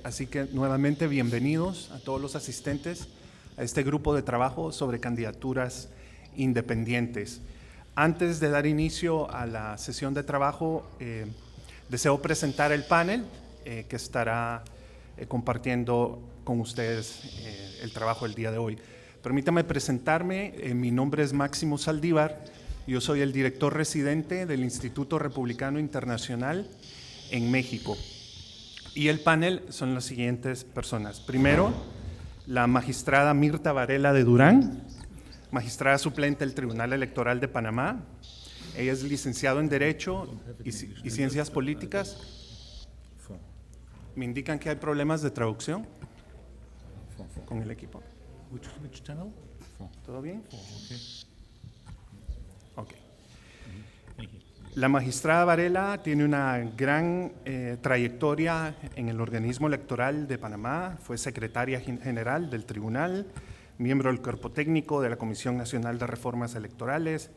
Así que nuevamente bienvenidos a todos los asistentes a este grupo de trabajo sobre candidaturas independientes. Antes de dar inicio a la sesión de trabajo, deseo presentar el panel que estará compartiendo con ustedes el trabajo del día de hoy. Permítame presentarme, mi nombre es Máximo Saldívar, yo soy el director residente del Instituto Republicano Internacional en México. Y el panel son las siguientes personas. Primero, la magistrada Mirta Varela de Durán, magistrada suplente del Tribunal Electoral de Panamá. Ella es licenciado en Derecho y Ciencias Políticas. Me indican que hay problemas de traducción con el equipo. Which channel? ¿Todo bien? Ok. Thank you. La magistrada Varela tiene una gran trayectoria en el organismo electoral de Panamá, fue secretaria general del tribunal, miembro del cuerpo técnico de la Comisión Nacional de Reformas Electorales,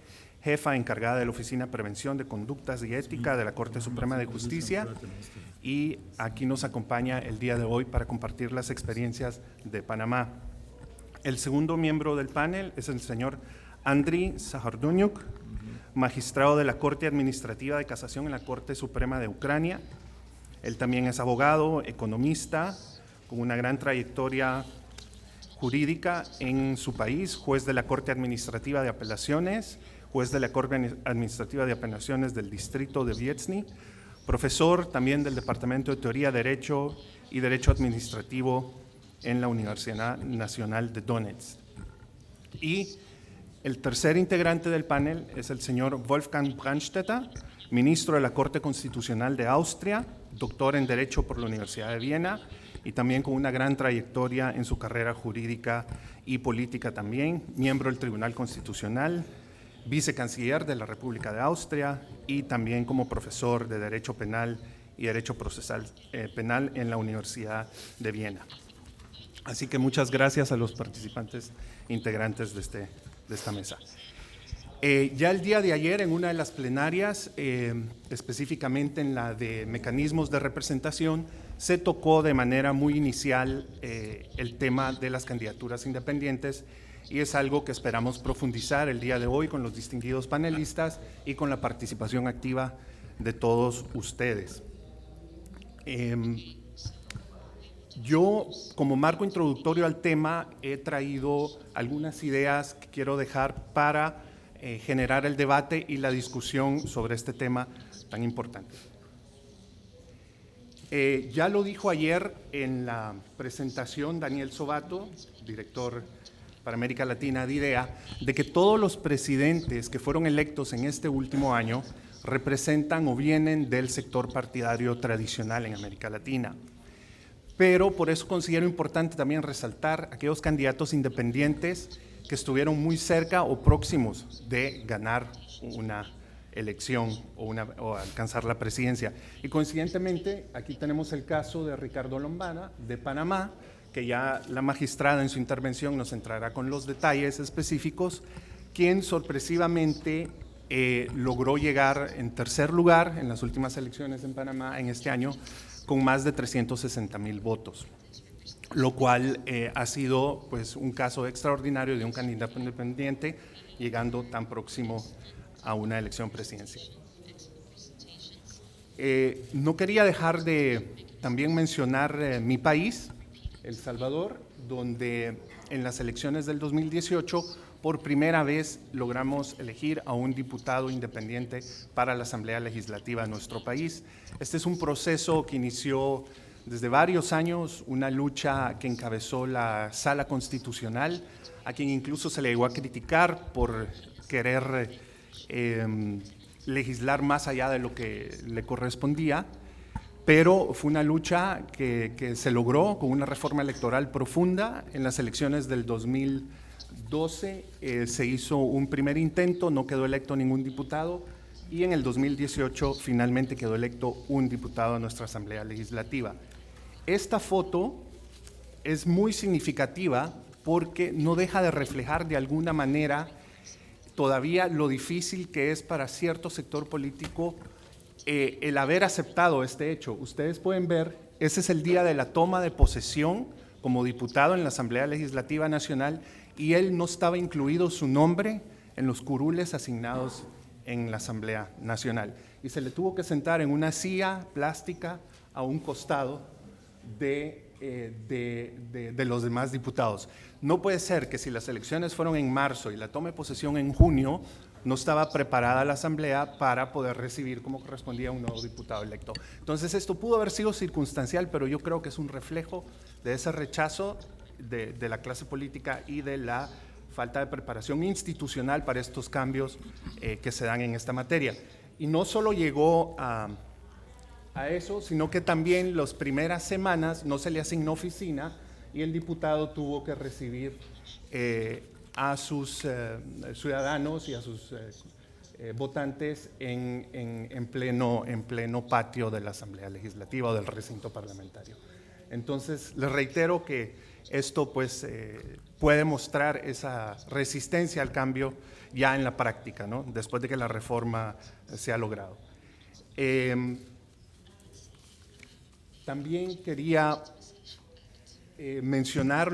jefa encargada de la Oficina de Prevención de Conductas y Ética de la Corte Suprema de Justicia, y aquí nos acompaña el día de hoy para compartir las experiencias de Panamá. El segundo miembro del panel es el señor Andriy Sajardunyuk, magistrado de la Corte Administrativa de Casación en la Corte Suprema de Ucrania. Él también es abogado, economista, con una gran trayectoria jurídica en su país, juez de la Corte Administrativa de Apelaciones, juez de la Corte Administrativa de Apelaciones del Distrito de Viedzhny, profesor también del Departamento de Teoría, Derecho y Derecho Administrativo en la Universidad Nacional de Donetsk. Y el tercer integrante del panel es el señor Wolfgang Brandstätter, ministro de la Corte Constitucional de Austria, doctor en Derecho por la Universidad de Viena y también con una gran trayectoria en su carrera jurídica y política también, miembro del Tribunal Constitucional, vicecanciller de la República de Austria y también como profesor de Derecho Penal y Derecho Procesal Penal en la Universidad de Viena. Así que muchas gracias a los participantes integrantes de esta mesa. Ya el día de ayer en una de las plenarias, específicamente en la de mecanismos de representación, se tocó de manera muy inicial el tema de las candidaturas independientes y es algo que esperamos profundizar el día de hoy con los distinguidos panelistas y con la participación activa de todos ustedes. Yo, como marco introductorio al tema, he traído algunas ideas que quiero dejar para generar el debate y la discusión sobre este tema tan importante. Ya lo dijo ayer en la presentación Daniel Sobato, director para América Latina de IDEA, de que todos los presidentes que fueron electos en este último año representan o vienen del sector partidario tradicional en América Latina. Pero por eso considero importante también resaltar aquellos candidatos independientes que estuvieron muy cerca o próximos de ganar una elección o alcanzar la presidencia. Y coincidentemente, aquí tenemos el caso de Ricardo Lombana, de Panamá, que ya la magistrada en su intervención nos entrará con los detalles específicos, quien sorpresivamente logró llegar en tercer lugar en las últimas elecciones en Panamá en este año, con más de 360,000 votos, lo cual ha sido pues, un caso extraordinario de un candidato independiente llegando tan próximo a una elección presidencial. No quería dejar de también mencionar mi país, El Salvador, donde en las elecciones del 2018 por primera vez logramos elegir a un diputado independiente para la Asamblea Legislativa de nuestro país. Este es un proceso que inició desde varios años, una lucha que encabezó la Sala Constitucional, a quien incluso se le llegó a criticar por querer legislar más allá de lo que le correspondía, pero fue una lucha que se logró con una reforma electoral profunda. En las elecciones del 2012 se hizo un primer intento, no quedó electo ningún diputado, y en el 2018 finalmente quedó electo un diputado a nuestra Asamblea Legislativa. Esta foto es muy significativa porque no deja de reflejar de alguna manera todavía lo difícil que es para cierto sector político el haber aceptado este hecho. Ustedes pueden ver ese es el día de la toma de posesión como diputado en la Asamblea Legislativa Nacional y él no estaba incluido su nombre en los curules asignados en la Asamblea Nacional. Y se le tuvo que sentar en una silla plástica a un costado de los demás diputados. No puede ser que si las elecciones fueron en marzo y la toma de posesión en junio, no estaba preparada la Asamblea para poder recibir como correspondía a un nuevo diputado electo. Entonces esto pudo haber sido circunstancial, pero yo creo que es un reflejo de ese rechazo de la clase política y de la falta de preparación institucional para estos cambios que se dan en esta materia. Y no solo llegó a eso, sino que también las primeras semanas no se le asignó oficina y el diputado tuvo que recibir a sus ciudadanos y a sus votantes en pleno patio de la Asamblea Legislativa o del recinto parlamentario. Entonces, les reitero que esto pues, puede mostrar esa resistencia al cambio ya en la práctica, ¿no? Después de que la reforma se ha logrado. También quería mencionar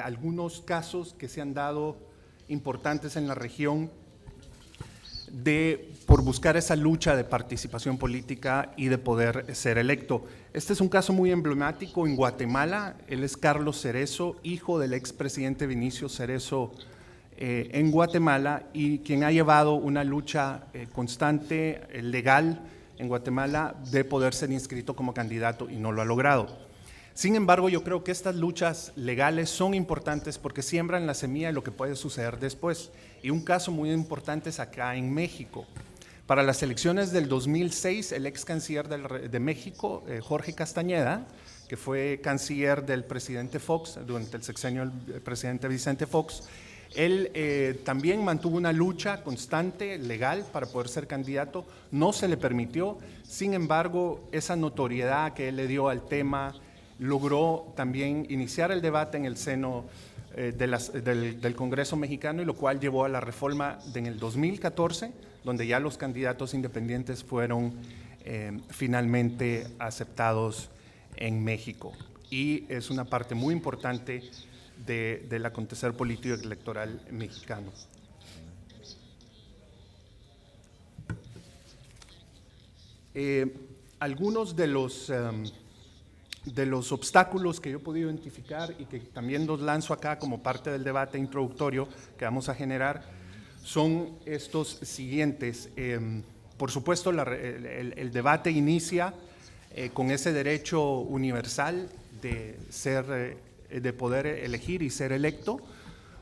algunos casos que se han dado importantes en la región por buscar esa lucha de participación política y de poder ser electo. Este es un caso muy emblemático en Guatemala. Él es Carlos Cerezo, hijo del expresidente Vinicio Cerezo en Guatemala y quien ha llevado una lucha constante, legal, en Guatemala de poder ser inscrito como candidato y no lo ha logrado. Sin embargo, yo creo que estas luchas legales son importantes porque siembran la semilla de lo que puede suceder después. Y un caso muy importante es acá en México. Para las elecciones del 2006, el ex canciller de México, Jorge Castañeda, que fue canciller del presidente Fox durante el sexenio del presidente Vicente Fox, él también mantuvo una lucha constante, legal, para poder ser candidato. No se le permitió. Sin embargo, esa notoriedad que él le dio al tema logró también iniciar el debate en el seno del Congreso mexicano, y lo cual llevó a la reforma en el 2014, donde ya los candidatos independientes fueron finalmente aceptados en México. Y es una parte muy importante del acontecer político y electoral mexicano. Algunos de los obstáculos que yo he podido identificar y que también los lanzo acá como parte del debate introductorio que vamos a generar son estos siguientes. Por supuesto, el debate inicia con ese derecho universal de poder elegir y ser electo,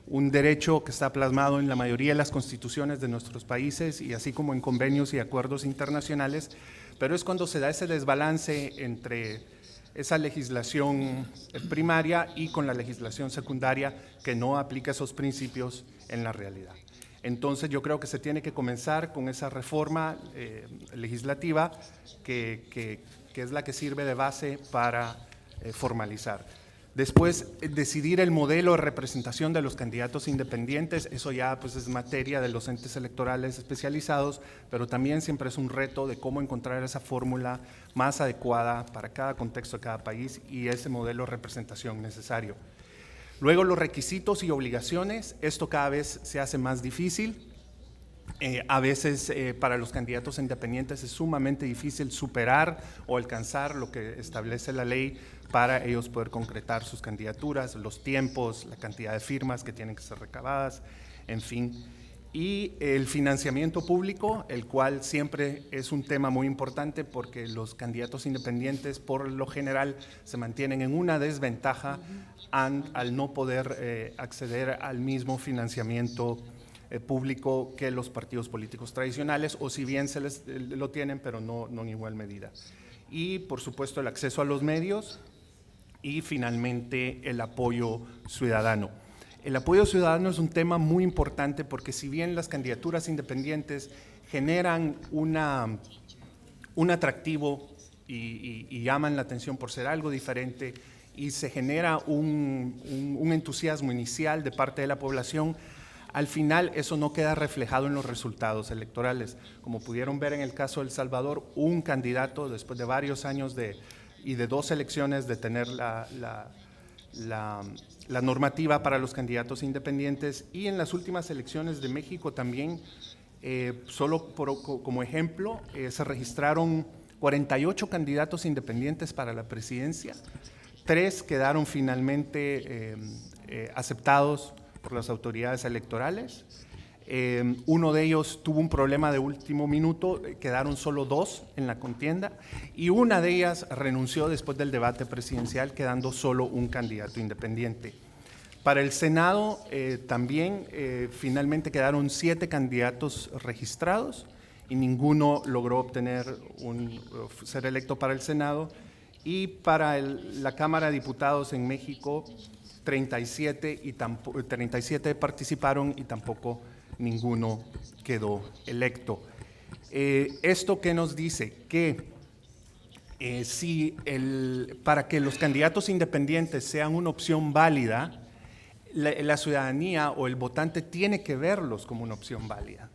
un derecho que está plasmado en la mayoría de las constituciones de nuestros países y así como en convenios y acuerdos internacionales, pero es cuando se da ese desbalance entre esa legislación primaria y con la legislación secundaria que no aplica esos principios en la realidad. Entonces yo creo que se tiene que comenzar con esa reforma legislativa que es la que sirve de base para formalizar. Después, decidir el modelo de representación de los candidatos independientes, eso ya pues, es materia de los entes electorales especializados, pero también siempre es un reto de cómo encontrar esa fórmula más adecuada para cada contexto de cada país y ese modelo de representación necesario. Luego, los requisitos y obligaciones, esto cada vez se hace más difícil. A veces para los candidatos independientes es sumamente difícil superar o alcanzar lo que establece la ley para ellos poder concretar sus candidaturas, los tiempos, la cantidad de firmas que tienen que ser recabadas, en fin. Y el financiamiento público, el cual siempre es un tema muy importante porque los candidatos independientes por lo general se mantienen en una desventaja al no poder acceder al mismo financiamiento público que los partidos políticos tradicionales, o si bien lo tienen, pero no en igual medida. Y, por supuesto, el acceso a los medios y, finalmente, el apoyo ciudadano. El apoyo ciudadano es un tema muy importante porque si bien las candidaturas independientes generan un atractivo y llaman la atención por ser algo diferente y se genera un entusiasmo inicial de parte de la población, al final eso no queda reflejado en los resultados electorales. Como pudieron ver en el caso de El Salvador, un candidato después de varios años de y de 2 elecciones de tener la normativa para los candidatos independientes, y en las últimas elecciones de México también, como ejemplo, se registraron 48 candidatos independientes para la presidencia, 3 quedaron finalmente aceptados por las autoridades electorales. Uno de ellos tuvo un problema de último minuto, quedaron solo 2 en la contienda, y una de ellas renunció después del debate presidencial, quedando solo un candidato independiente. Para el Senado también finalmente quedaron 7 candidatos registrados y ninguno logró obtener ser electo para el Senado. Y para la Cámara de Diputados en México, 37 participaron y tampoco ninguno quedó electo. ¿Esto qué nos dice? Que para que los candidatos independientes sean una opción válida, la ciudadanía o el votante tiene que verlos como una opción válida,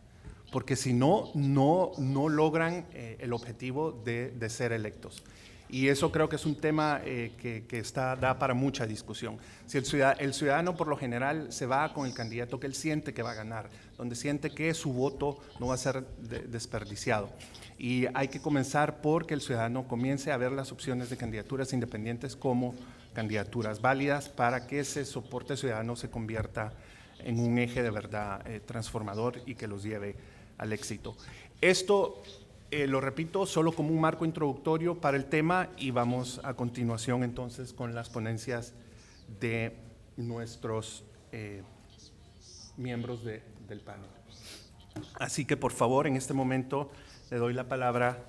porque si no, no logran el objetivo de ser electos. Y eso creo que es un tema que da para mucha discusión. Si el ciudadano por lo general se va con el candidato que él siente que va a ganar, donde siente que su voto no va a ser desperdiciado. Y hay que comenzar porque el ciudadano comience a ver las opciones de candidaturas independientes como candidaturas válidas para que ese soporte ciudadano se convierta en un eje de verdad transformador y que los lleve al éxito. Esto lo repito solo como un marco introductorio para el tema, y vamos a continuación entonces con las ponencias de nuestros miembros del panel. Así que por favor, en este momento le doy la palabra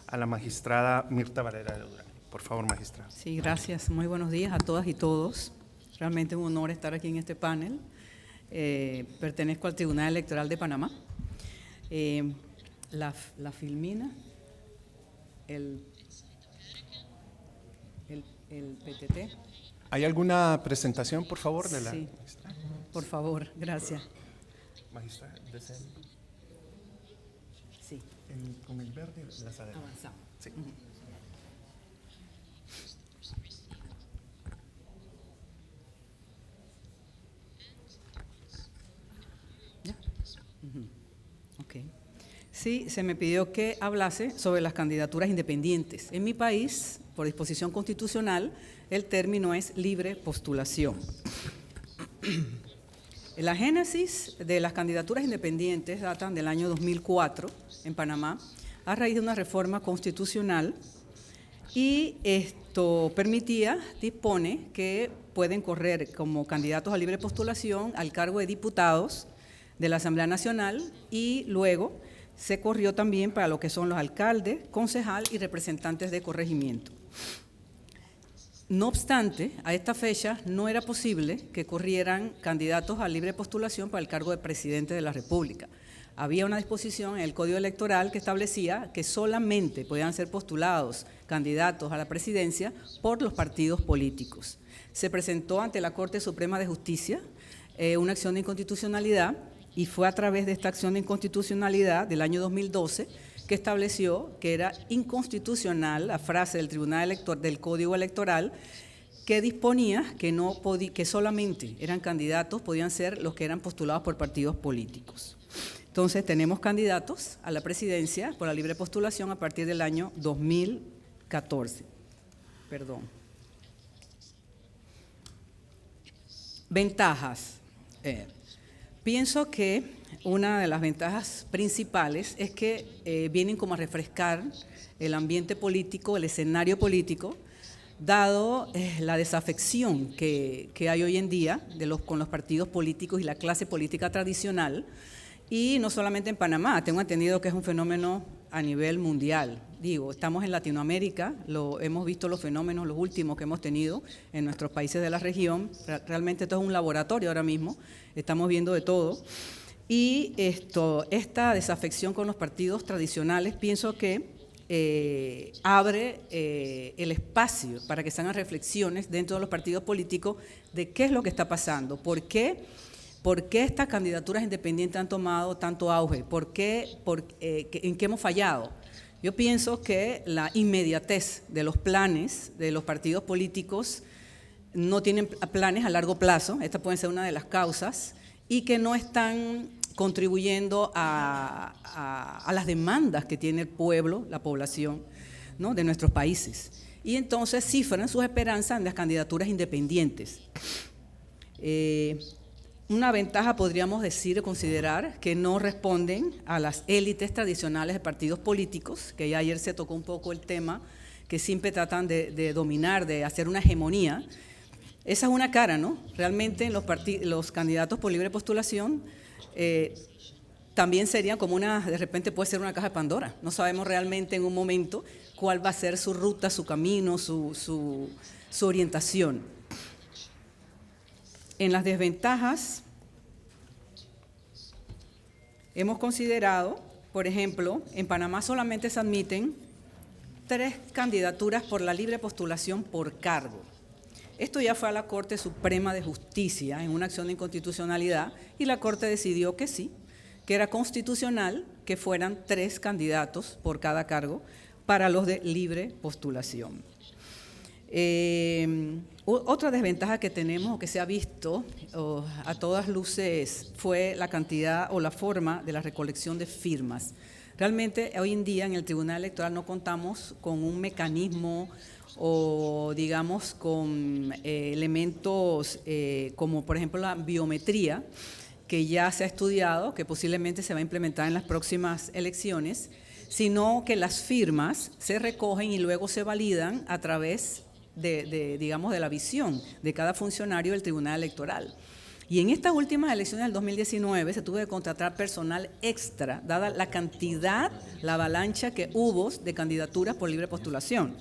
a la magistrada Mirta Varela de Durán. Por favor, magistrada. Sí, gracias. Muy buenos días a todas y todos. Realmente un honor estar aquí en este panel. Pertenezco al Tribunal Electoral de Panamá. La filmina, el PTT. ¿Hay alguna presentación, por favor, de la Sí, magistrada? por favor, gracias. Magistrada, desea. Sí, Con el verde, las adelante. avanzamos. Sí. ¿Ya? Ok. Sí, se me pidió que hablase sobre las candidaturas independientes. En mi país, por disposición constitucional, el término es libre postulación. La génesis de las candidaturas independientes datan del año 2004 en Panamá, a raíz de una reforma constitucional, y esto dispone que pueden correr como candidatos a libre postulación al cargo de diputados de la Asamblea Nacional, y luego se corrió también para lo que son los alcaldes, concejal y representantes de corregimiento. No obstante, a esta fecha no era posible que corrieran candidatos a libre postulación para el cargo de presidente de la República. Había una disposición en el Código Electoral que establecía que solamente podían ser postulados candidatos a la presidencia por los partidos políticos. Se presentó ante la Corte Suprema de Justicia una acción de inconstitucionalidad, y fue a través de esta acción de inconstitucionalidad del año 2012 que estableció que era inconstitucional la frase del Tribunal del Código Electoral que disponía que solamente podían ser los que eran postulados por partidos políticos. Entonces tenemos candidatos a la presidencia por la libre postulación a partir del año 2014. Ventajas. Pienso que una de las ventajas principales es que vienen como a refrescar el ambiente político, el escenario político, dado la desafección que hay hoy en día con los partidos políticos y la clase política tradicional, y no solamente en Panamá, tengo entendido que es un fenómeno a nivel mundial. Estamos en Latinoamérica, hemos visto los fenómenos, los últimos que hemos tenido en nuestros países de la región. Realmente esto es un laboratorio ahora mismo, estamos viendo de todo. Y esta desafección con los partidos tradicionales, pienso que abre el espacio para que se hagan reflexiones dentro de los partidos políticos de qué es lo que está pasando, por qué estas candidaturas independientes han tomado tanto auge, en qué hemos fallado. Yo pienso que la inmediatez de los planes de los partidos políticos no tienen planes a largo plazo, esta puede ser una de las causas, y que no están contribuyendo a las demandas que tiene el pueblo, la población, ¿no?, de nuestros países. Y entonces cifran sus esperanzas en las candidaturas independientes. Una ventaja podríamos decir o considerar que no responden a las élites tradicionales de partidos políticos, que ya ayer se tocó un poco el tema, que siempre tratan de dominar, de hacer una hegemonía. Esa es una cara, ¿no? Realmente los candidatos por libre postulación también serían como de repente puede ser una caja de Pandora. No sabemos realmente en un momento cuál va a ser su ruta, su camino, su orientación. En las desventajas, hemos considerado, por ejemplo, en Panamá solamente se admiten 3 candidaturas por la libre postulación por cargo. Esto ya fue a la Corte Suprema de Justicia en una acción de inconstitucionalidad y la Corte decidió que sí, que era constitucional que fueran 3 candidatos por cada cargo para los de libre postulación. Otra desventaja que tenemos o que se ha visto a todas luces fue la cantidad o la forma de la recolección de firmas. Realmente hoy en día en el Tribunal Electoral no contamos con un mecanismo o digamos con elementos como por ejemplo la biometría, que ya se ha estudiado, que posiblemente se va a implementar en las próximas elecciones, sino que las firmas se recogen y luego se validan a través digamos, de la visión de cada funcionario del Tribunal Electoral. Y en estas últimas elecciones del 2019 se tuvo que contratar personal extra, dada la cantidad, la avalancha que hubo de candidaturas por libre postulación.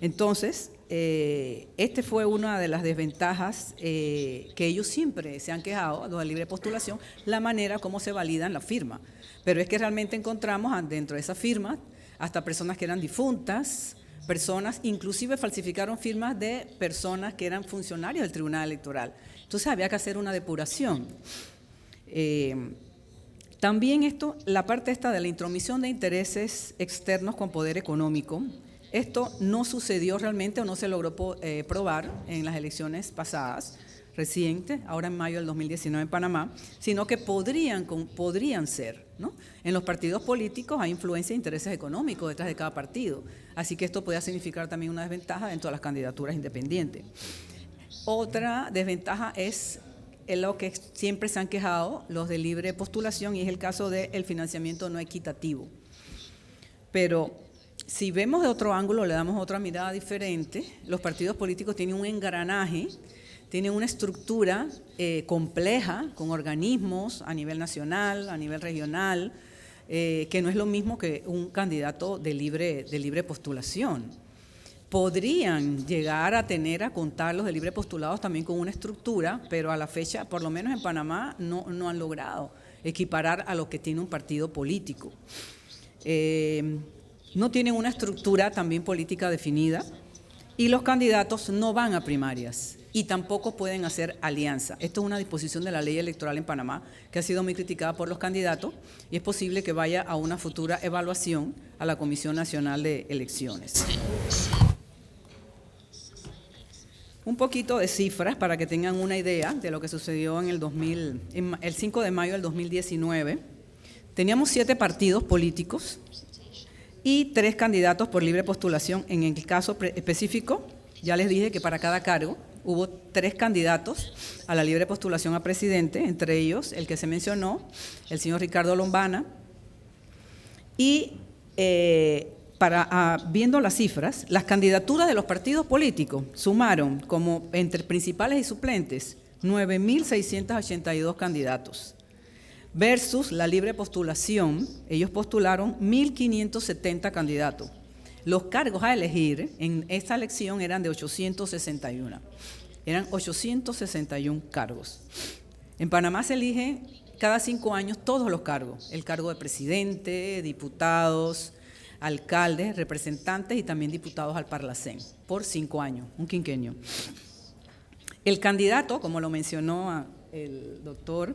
Entonces, este fue una de las desventajas que ellos siempre se han quejado, de la libre postulación, la manera como se validan las firmas. Pero es que realmente encontramos dentro de esas firmas hasta personas que eran difuntas, personas, inclusive falsificaron firmas de personas que eran funcionarios del Tribunal Electoral. Entonces había que hacer una depuración. También la parte esta de la intromisión de intereses externos con poder económico, esto no sucedió realmente o no se logró probar en las elecciones pasadas, recientes, ahora en mayo del 2019 en Panamá, sino que podrían ser, ¿no? En los partidos políticos hay influencia e intereses económicos detrás de cada partido, así que esto podría significar también una desventaja dentro de las candidaturas independientes. Otra desventaja es lo que siempre se han quejado los de libre postulación y es el caso del financiamiento no equitativo. Pero si vemos de otro ángulo, le damos otra mirada diferente, los partidos políticos tienen un engranaje, tienen una estructura compleja con organismos a nivel nacional, a nivel regional, que no es lo mismo que un candidato de libre postulación. Podrían llegar a contar los de libre postulados también con una estructura, pero a la fecha, por lo menos en Panamá, no han logrado equiparar a lo que tiene un partido político. No tienen una estructura también política definida y los candidatos no van a primarias y tampoco pueden hacer alianza. Esto es una disposición de la ley electoral en Panamá que ha sido muy criticada por los candidatos y es posible que vaya a una futura evaluación a la Comisión Nacional de Elecciones. Un poquito de cifras para que tengan una idea de lo que sucedió en el 5 de mayo del 2019. Teníamos 7 partidos políticos y 3 candidatos por libre postulación. En el caso específico, ya les dije que para cada cargo hubo 3 candidatos a la libre postulación a presidente, entre ellos el que se mencionó, el señor Ricardo Lombana. Y viendo las cifras, las candidaturas de los partidos políticos sumaron como entre principales y suplentes 9.682 candidatos. Versus la libre postulación, ellos postularon 1.570 candidatos. Los cargos a elegir en esta elección eran de 861. Eran 861 cargos. En Panamá se eligen cada 5 años todos los cargos. El cargo de presidente, diputados, alcaldes, representantes y también diputados al Parlacén, por 5 años, un quinquenio. El candidato, como lo mencionó el doctor,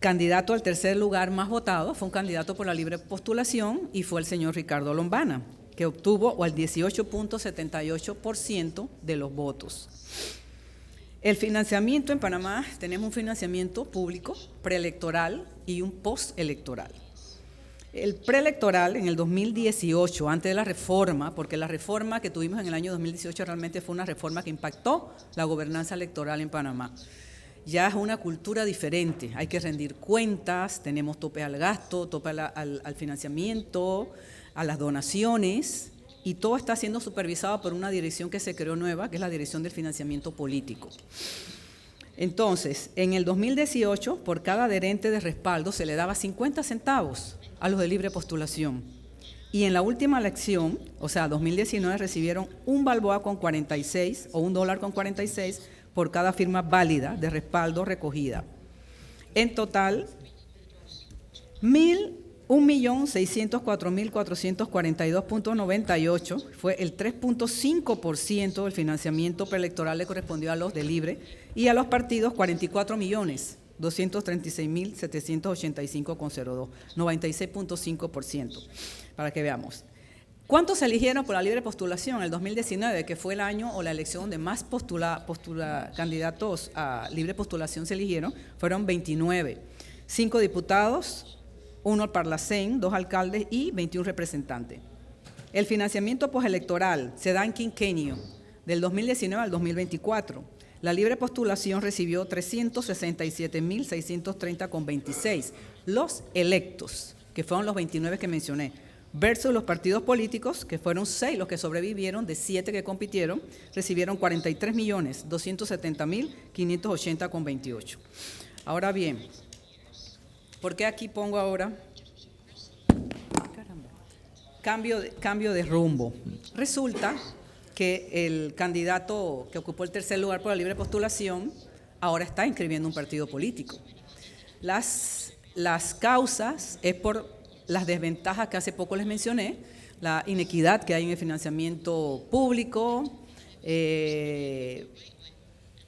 candidato al tercer lugar más votado fue un candidato por la libre postulación y fue el señor Ricardo Lombana, que obtuvo el 18.78% de los votos. El financiamiento en Panamá, tenemos un financiamiento público, preelectoral y un postelectoral. El preelectoral en el 2018, antes de la reforma, porque la reforma que tuvimos en el año 2018 realmente fue una reforma que impactó la gobernanza electoral en Panamá. Ya es una cultura diferente, hay que rendir cuentas, tenemos tope al gasto, tope al financiamiento, a las donaciones, y todo está siendo supervisado por una dirección que se creó nueva, que es la Dirección del Financiamiento Político. Entonces, en el 2018, por cada adherente de respaldo se le daba 50 centavos a los de libre postulación. Y en la última elección, o sea, 2019, recibieron un balboa con 46 o $1 con 46 por cada firma válida de respaldo recogida. En total, 1.604.442.98 fue el 3.5% del financiamiento preelectoral le correspondió a los de libre y a los partidos 44.236.785,02, 96.5%, para que veamos. ¿Cuántos se eligieron por la libre postulación en el 2019, que fue el año o la elección donde más candidatos a libre postulación se eligieron? Fueron 29, 5 diputados, 1 al Parlacén, 2 alcaldes y 21 representantes. El financiamiento postelectoral se da en quinquenio del 2019 al 2024. La libre postulación recibió 367.630,26. Los electos, que fueron los 29 que mencioné, versus los partidos políticos, que fueron 6 los que sobrevivieron, de 7 que compitieron, recibieron 43.270.580,28. Ahora bien, ¿por qué aquí pongo ahora cambio de rumbo? Resulta que el candidato que ocupó el tercer lugar por la libre postulación ahora está inscribiendo un partido político. Las causas es por las desventajas que hace poco les mencioné, la inequidad que hay en el financiamiento público,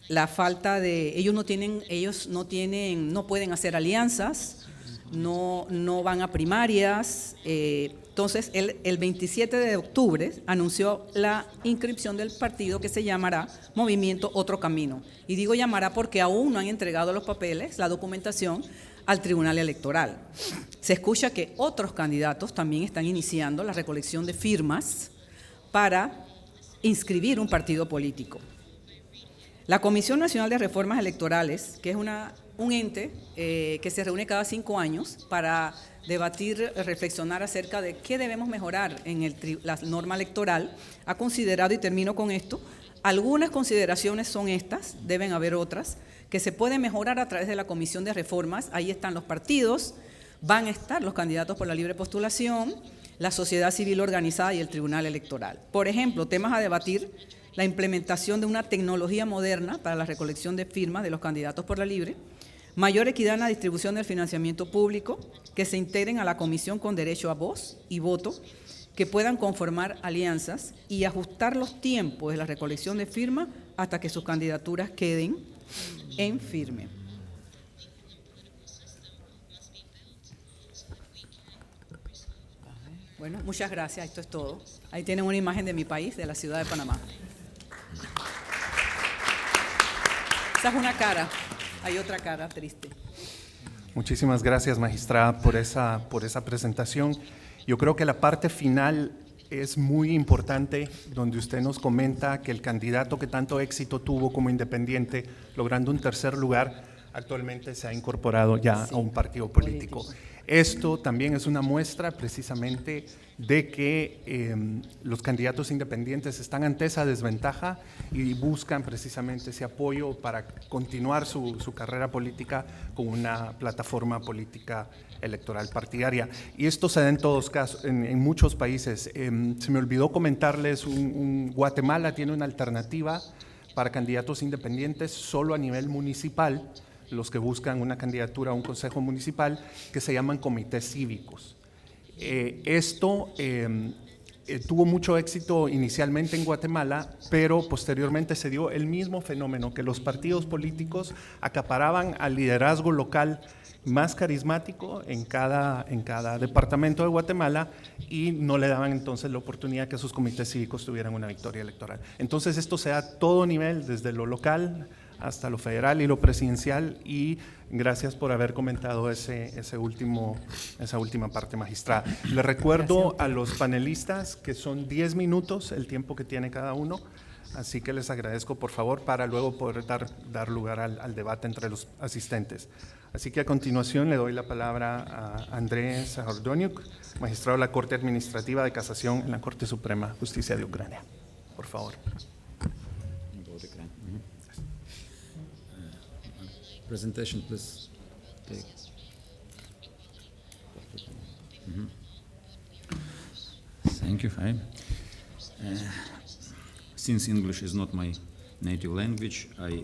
la falta de, ellos no pueden hacer alianzas, no van a primarias. Entonces, el 27 de octubre anunció la inscripción del partido que se llamará Movimiento Otro Camino. Y digo llamará porque aún no han entregado los papeles, la documentación, al Tribunal Electoral. Se escucha que otros candidatos también están iniciando la recolección de firmas para inscribir un partido político. La Comisión Nacional de Reformas Electorales, que es un ente que se reúne cada 5 años para debatir, reflexionar acerca de qué debemos mejorar en la norma electoral, ha considerado, y termino con esto, algunas consideraciones son estas, deben haber otras, que se pueden mejorar a través de la Comisión de Reformas. Ahí están los partidos, van a estar los candidatos por la libre postulación, la sociedad civil organizada y el Tribunal Electoral. Por ejemplo, temas a debatir: la implementación de una tecnología moderna para la recolección de firmas de los candidatos por la libre, mayor equidad en la distribución del financiamiento público, que se integren a la comisión con derecho a voz y voto, que puedan conformar alianzas y ajustar los tiempos de la recolección de firmas hasta que sus candidaturas queden en firme. Bueno, muchas gracias, esto es todo. Ahí tienen una imagen de mi país, de la ciudad de Panamá. Esa es una cara, hay otra cara triste. Muchísimas gracias, magistrada, por esa presentación. Yo creo que la parte final es muy importante, donde usted nos comenta que el candidato que tanto éxito tuvo como independiente, logrando un tercer lugar, actualmente se ha incorporado ya a un partido político. Esto también es una muestra precisamente de que los candidatos independientes están ante esa desventaja y buscan precisamente ese apoyo para continuar su carrera política con una plataforma política electoral partidaria. Y esto se da en todos casos, en muchos países. Se me olvidó comentarles, Guatemala tiene una alternativa para candidatos independientes solo a nivel municipal, los que buscan una candidatura a un consejo municipal, que se llaman comités cívicos. Esto tuvo mucho éxito inicialmente en Guatemala, pero posteriormente se dio el mismo fenómeno, que los partidos políticos acaparaban al liderazgo local más carismático en cada departamento de Guatemala y no le daban entonces la oportunidad que sus comités cívicos tuvieran una victoria electoral. Entonces esto se da a todo nivel, desde lo local hasta lo federal y lo presidencial, y gracias por haber comentado esa última parte, magistrada. Le recuerdo a los panelistas que son 10 minutos el tiempo que tiene cada uno, así que les agradezco por favor para luego poder dar lugar al debate entre los asistentes. Así que a continuación le doy la palabra a Andrés Zahardoniuk, magistrado de la Corte Administrativa de Casación en la Corte Suprema de Justicia de Ucrania. Por favor. Presentation, please. Take. Thank you. Hi. Since English is not my native language, I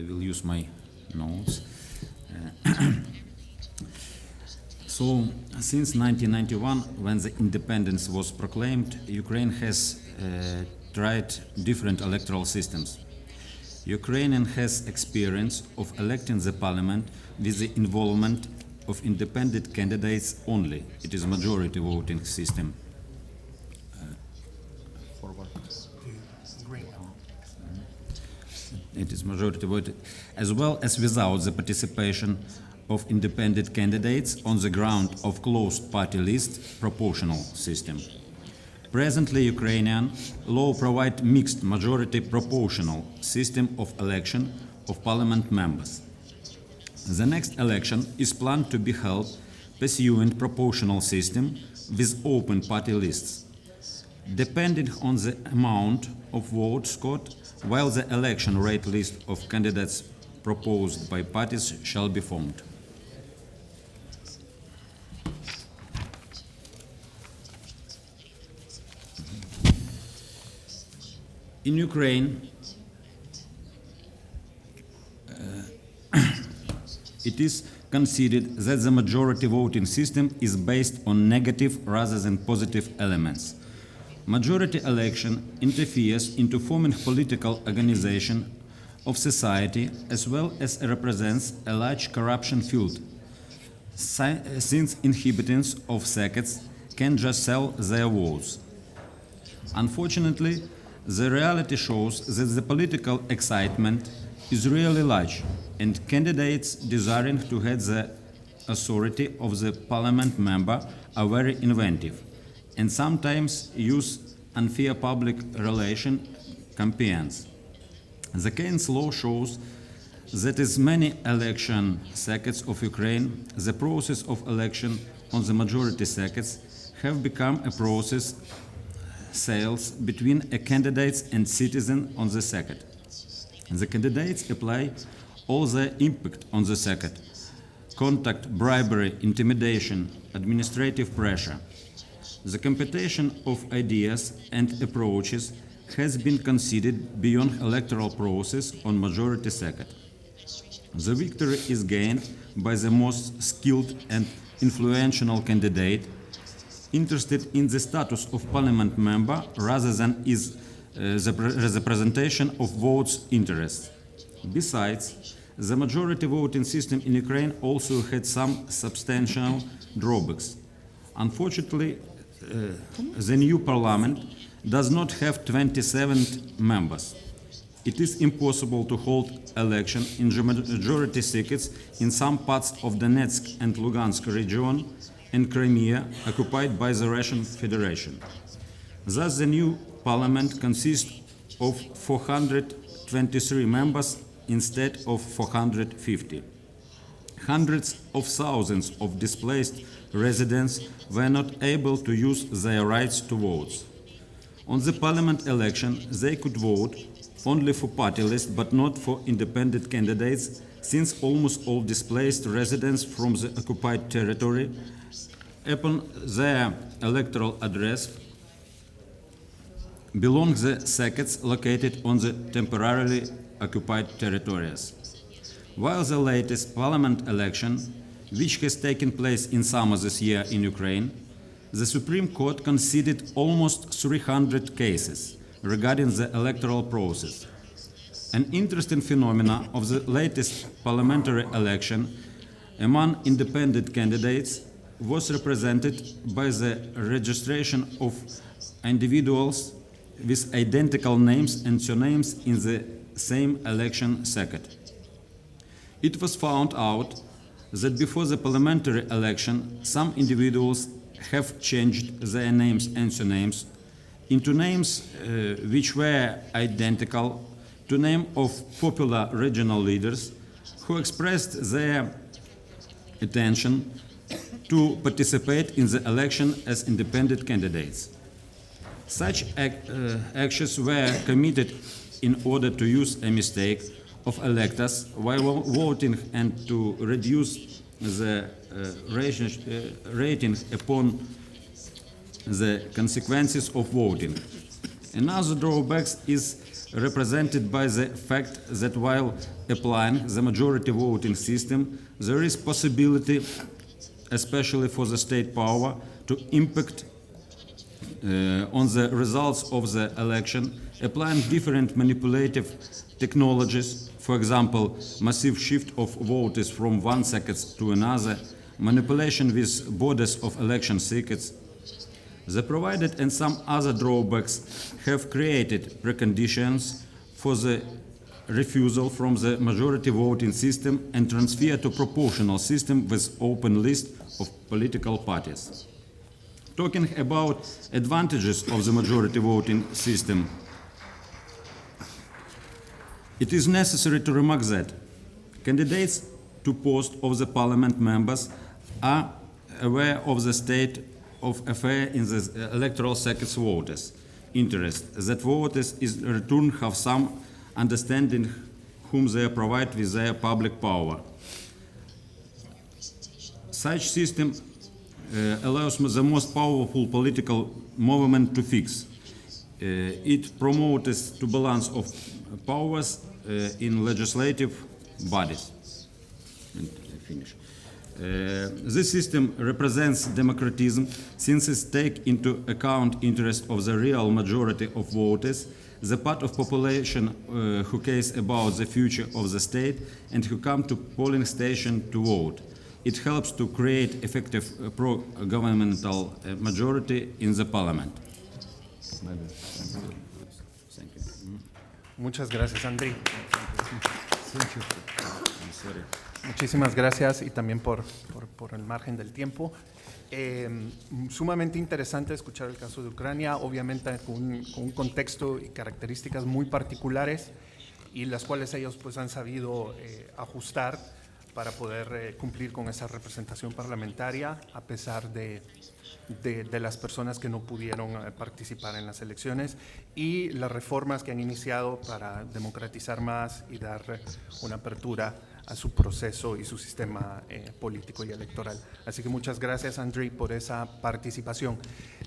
will use my notes. So, since 1991, when the independence was proclaimed, Ukraine has tried different electoral systems. Ukraine has experience of electing the parliament with the involvement of independent candidates only. It is majority voting system. Forward. It is majority voting, as well as without the participation of independent candidates on the ground of closed party list proportional system. Presently, Ukrainian law provides mixed majority proportional system of election of parliament members. The next election is planned to be held pursuant proportional system with open party lists. Depending on the amount of votes scored, while the election rate list of candidates proposed by parties shall be formed. In Ukraine, it is considered that the majority voting system is based on negative rather than positive elements. Majority election interferes into forming political organization of society as well as represents a large corruption field, since inhabitants of sects can just sell their votes. Unfortunately, the reality shows that the political excitement is really large, and candidates desiring to have the authority of the parliament member are very inventive, and sometimes use unfair public relation campaigns. The Keynes law shows that as many election circuits of Ukraine, the process of election on the majority circuits have become a process sales between a candidates and citizen on the circuit. The candidates apply all the impact on the circuit: contact, bribery, intimidation, administrative pressure. The competition of ideas and approaches has been considered beyond electoral process on majority circuit. The victory is gained by the most skilled and influential candidate interested in the status of parliament member rather than is the representation of votes interests. Besides, the majority voting system in Ukraine also had some substantial drawbacks. Unfortunately, the new parliament does not have 27 members. It is impossible to hold election in the majority circuits in some parts of Donetsk and Lugansk region and Crimea occupied by the Russian Federation. Thus, the new parliament consists of 423 members instead of 450. Hundreds of thousands of displaced residents were not able to use their rights to vote. On the parliament election, they could vote only for party list but not for independent candidates, since almost all displaced residents from the occupied territory, upon their electoral address, belong the circuits located on the temporarily occupied territories. While the latest parliament election, which has taken place in summer this year in Ukraine, the Supreme Court considered almost 300 cases regarding the electoral process. An interesting phenomenon of the latest parliamentary election among independent candidates was represented by the registration of individuals with identical names and surnames in the same election circuit. It was found out that before the parliamentary election, some individuals have changed their names and surnames into names which were identical to name of popular regional leaders who expressed their intention to participate in the election as independent candidates. Such actions were committed in order to use a mistake of electors while voting and to reduce the rating upon the consequences of voting. Another drawback is represented by the fact that while applying the majority voting system, there is possibility, especially for the state power, to impact on the results of the election, applying different manipulative technologies, for example, massive shift of voters from one circuit to another, manipulation with borders of election circuits. The provided and some other drawbacks have created preconditions for the refusal from the majority voting system and transfer to proportional system with open list of political parties. Talking about advantages of the majority voting system, it is necessary to remark that candidates to post of the parliament members are aware of the state of affair in the electoral circuit's voters' interest, that voters in return have some understanding whom they provide with their public power. Such system allows the most powerful political movement to fix. It promotes the balance of powers in legislative bodies. And I finish. This system represents democratism since it takes into account interest of the real majority of voters, the part of population who cares about the future of the state and who come to polling station to vote. It helps to create effective pro-governmental majority in the parliament. Thank you. Muchas gracias, Andriy. Muchísimas gracias y también por el margen del tiempo. Sumamente interesante escuchar el caso de Ucrania, obviamente con un contexto y características muy particulares y las cuales ellos pues han sabido ajustar para poder cumplir con esa representación parlamentaria a pesar de las personas que no pudieron participar en las elecciones y las reformas que han iniciado para democratizar más y dar una apertura a su proceso y su sistema político y electoral. Así que muchas gracias, Andriy, por esa participación.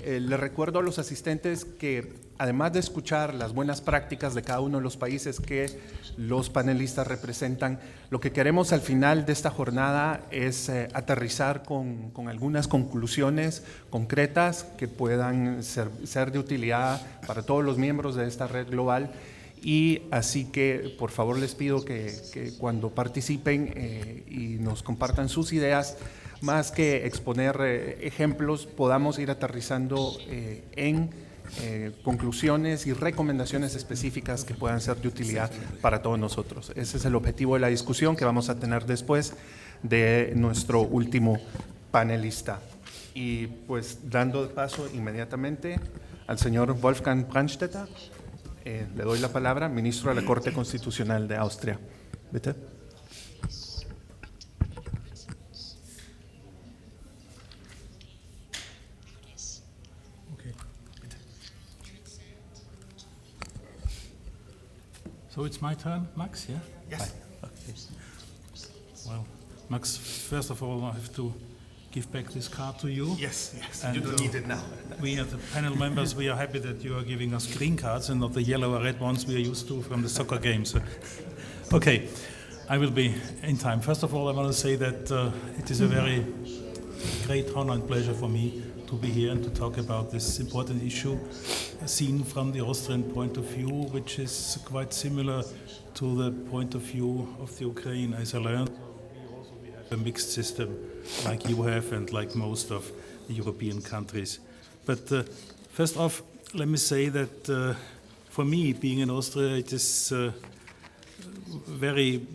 Les recuerdo a los asistentes que, además de escuchar las buenas prácticas de cada uno de los países que los panelistas representan, lo que queremos al final de esta jornada es aterrizar con algunas conclusiones concretas que puedan ser de utilidad para todos los miembros de esta red global. Y así que, por favor, les pido que cuando participen y nos compartan sus ideas, más que exponer ejemplos, podamos ir aterrizando en conclusiones y recomendaciones específicas que puedan ser de utilidad para todos nosotros. Ese es el objetivo de la discusión que vamos a tener después de nuestro último panelista. Y pues dando paso inmediatamente al señor Wolfgang Brandstätter. Le doy la palabra, ministro de la Corte Constitucional de Austria. Bitte. Okay. So it's my turn, Max, yeah? Yes. Okay. Well, Max, first of all, I have to give back this card to you. Yes, yes. And you don't need it now. We as the panel members, we are happy that you are giving us green cards and not the yellow or red ones we are used to from the soccer games. Okay, I will be in time. First of all, I want to say that it is a very great honor and pleasure for me to be here and to talk about this important issue seen from the Austrian point of view, which is quite similar to the point of view of the Ukraine, as I learned. a mixed system like you have and like most of the European countries. But first off, let me say that for me, being in Austria, it is a very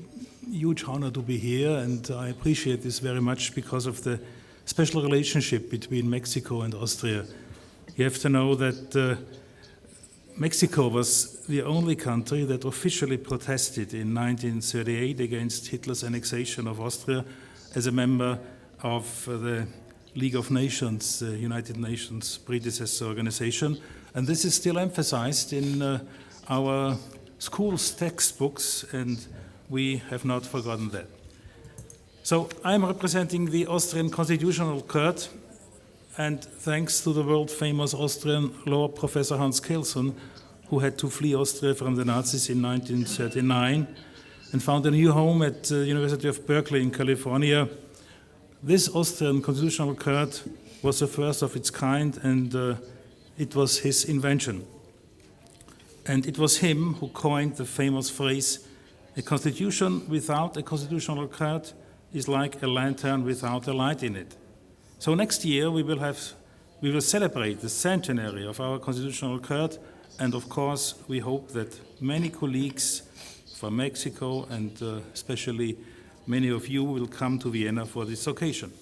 huge honor to be here, and I appreciate this very much because of the special relationship between Mexico and Austria. You have to know that Mexico was the only country that officially protested in 1938 against Hitler's annexation of Austria as a member of the League of Nations, the United Nations predecessor organization. And this is still emphasized in our schools' textbooks, and we have not forgotten that. So I'm representing the Austrian Constitutional Court, and thanks to the world-famous Austrian law professor Hans Kelsen, who had to flee Austria from the Nazis in 1939 and found a new home at the University of Berkeley in California. This Austrian Constitutional Court was the first of its kind, and it was his invention. And it was him who coined the famous phrase, "A constitution without a constitutional court is like a lantern without a light in it." So next year we will celebrate the centenary of our Constitutional Court, and of course we hope that many colleagues from Mexico and especially many of you will come to Vienna for this occasion.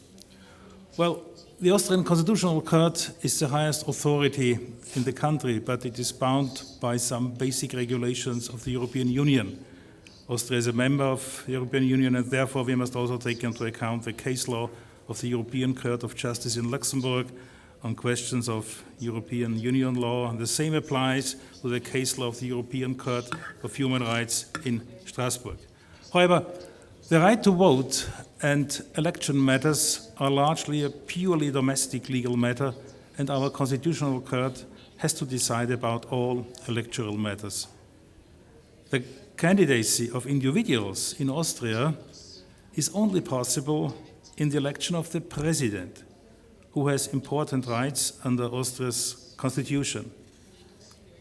Well, the Austrian Constitutional Court is the highest authority in the country, but it is bound by some basic regulations of the European Union. Austria is a member of the European Union, and therefore we must also take into account the case law of the European Court of Justice in Luxembourg on questions of European Union law, and the same applies to the case law of the European Court of Human Rights in Strasbourg. However, the right to vote and election matters are largely a purely domestic legal matter, and our Constitutional Court has to decide about all electoral matters. The candidacy of individuals in Austria is only possible in the election of the president, who has important rights under Austria's constitution.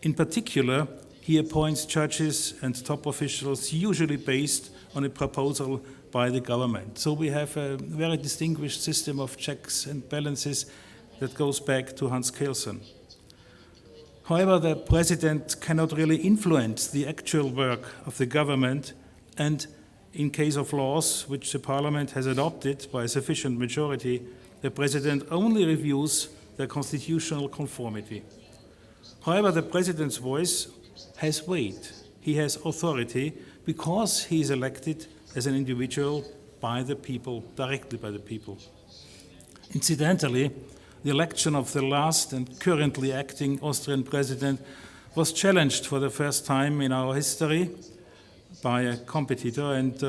In particular, he appoints judges and top officials, usually based on a proposal by the government. So we have a very distinguished system of checks and balances that goes back to Hans Kelsen. However, the president cannot really influence the actual work of the government, and in case of laws which the parliament has adopted by a sufficient majority, the president only reviews their constitutional conformity. However, the president's voice has weight. He has authority because he is elected as an individual by the people, directly by the people. Incidentally, the election of the last and currently acting Austrian president was challenged for the first time in our history by a competitor, and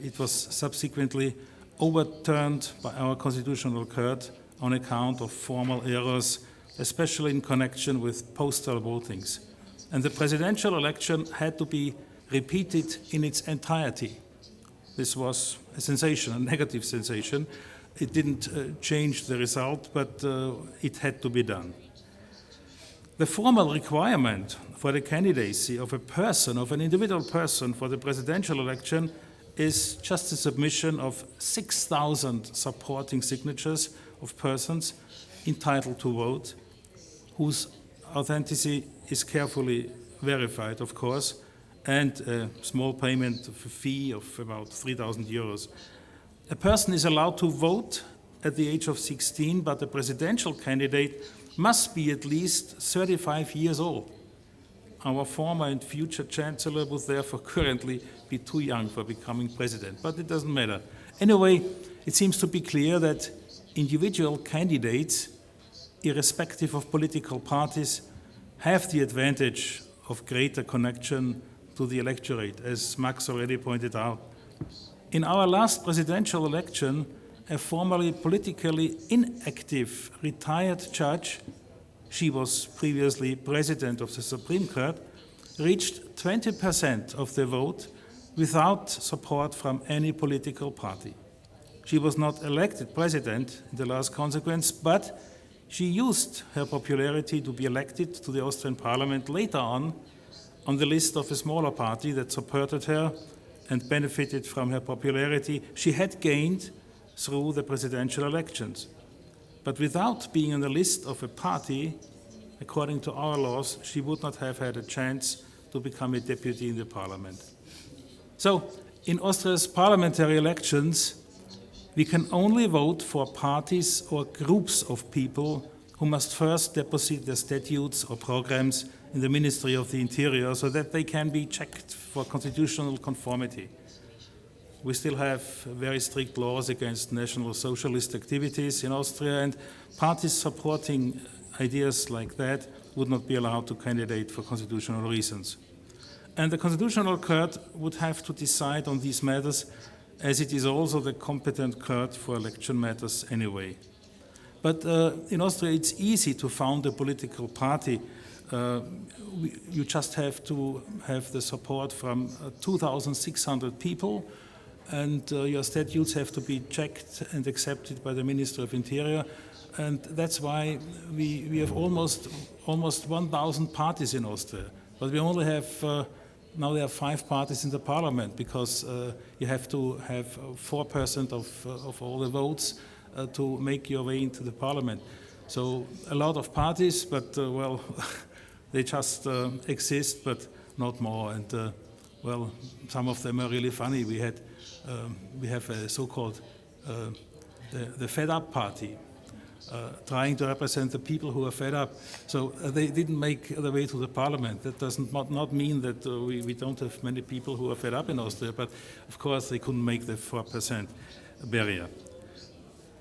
it was subsequently overturned by our Constitutional Court on account of formal errors, especially in connection with postal votings. And the presidential election had to be repeated in its entirety. This was a sensation, a negative sensation. It didn't change the result, but it had to be done. The formal requirement for the candidacy of a person, of an individual person for the presidential election, is just the submission of 6,000 supporting signatures of persons entitled to vote, whose authenticity is carefully verified, of course, and a small payment of a fee of about 3,000 euros. A person is allowed to vote at the age of 16, but the presidential candidate must be at least 35 years old. Our former and future chancellor would therefore currently be too young for becoming president, but it doesn't matter. Anyway, it seems to be clear that individual candidates, irrespective of political parties, have the advantage of greater connection to the electorate, as Max already pointed out. In our last presidential election, a formerly politically inactive retired judge, she was previously president of the Supreme Court, reached 20% of the vote without support from any political party. She was not elected president in the last consequence, but she used her popularity to be elected to the Austrian parliament later on the list of a smaller party that supported her, and benefited from her popularity she had gained through the presidential elections. But without being on the list of a party, according to our laws, she would not have had a chance to become a deputy in the parliament. So, in Austria's parliamentary elections, we can only vote for parties or groups of people who must first deposit their statutes or programs in the Ministry of the Interior so that they can be checked for constitutional conformity. We still have very strict laws against National Socialist activities in Austria, and parties supporting ideas like that would not be allowed to candidate for constitutional reasons. And the Constitutional Court would have to decide on these matters, as it is also the competent court for election matters anyway. But in Austria, it's easy to found a political party. You just have to have the support from 2,600 people, and your statutes have to be checked and accepted by the Ministry of Interior. And that's why we have almost 1,000 parties in Austria. But we only have, now there are 5 parties in the parliament, because you have to have 4% of all the votes to make your way into the parliament. So a lot of parties, but well, they just exist, but not more. And well, some of them are really funny. We have a so-called the Fed Up Party, trying to represent the people who are fed up. So they didn't make the way to the parliament. That does not mean that we don't have many people who are fed up in Austria, but of course they couldn't make the 4% barrier.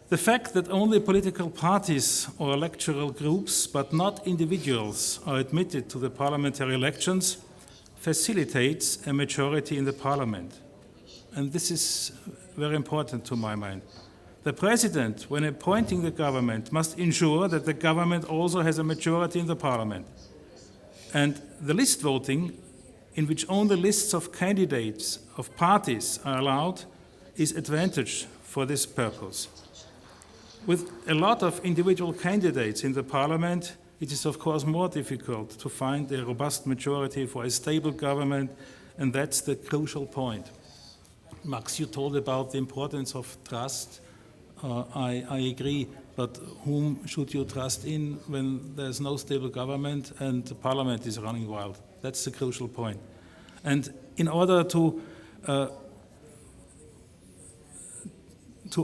The fact that only political parties or electoral groups, but not individuals, are admitted to the parliamentary elections facilitates a majority in the parliament. And this is very important to my mind. The president, when appointing the government, must ensure that the government also has a majority in the parliament. And the list voting, in which only lists of candidates of parties are allowed, is advantage for this purpose. With a lot of individual candidates in the parliament, it is of course more difficult to find a robust majority for a stable government, and that's the crucial point. Max, you told about the importance of trust. I agree, but whom should you trust in when there's no stable government and the parliament is running wild? That's the crucial point. And in order to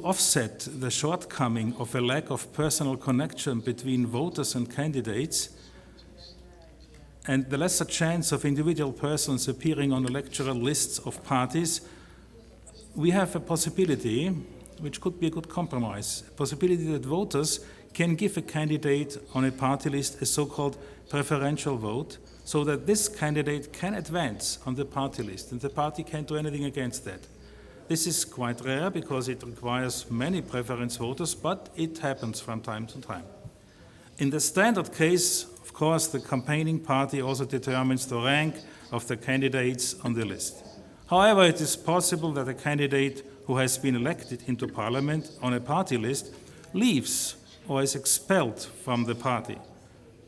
offset the shortcoming of a lack of personal connection between voters and candidates, and the lesser chance of individual persons appearing on electoral lists of parties, we have a possibility, which could be a good compromise, a possibility that voters can give a candidate on a party list a so-called preferential vote, so that this candidate can advance on the party list, and the party can't do anything against that. This is quite rare because it requires many preference voters, but it happens from time to time. In the standard case, of course, the campaigning party also determines the rank of the candidates on the list. However, it is possible that a candidate who has been elected into parliament on a party list leaves or is expelled from the party.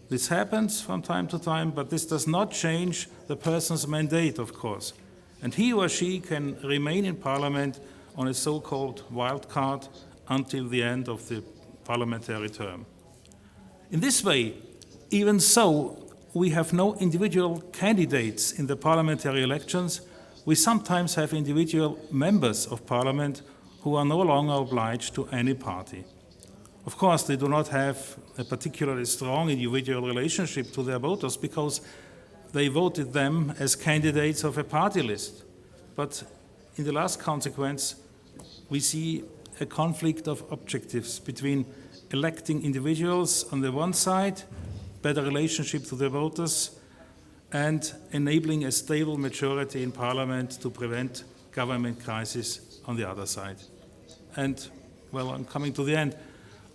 This happens from time to time, but this does not change the person's mandate, of course. And he or she can remain in parliament on a so-called wild card until the end of the parliamentary term. In this way, even so, we have no individual candidates in the parliamentary elections. We sometimes have individual members of parliament who are no longer obliged to any party. Of course, they do not have a particularly strong individual relationship to their voters because they voted them as candidates of a party list. But in the last consequence, we see a conflict of objectives between electing individuals on the one side, better relationship to the voters, and enabling a stable majority in parliament to prevent government crisis on the other side. And, well, I'm coming to the end.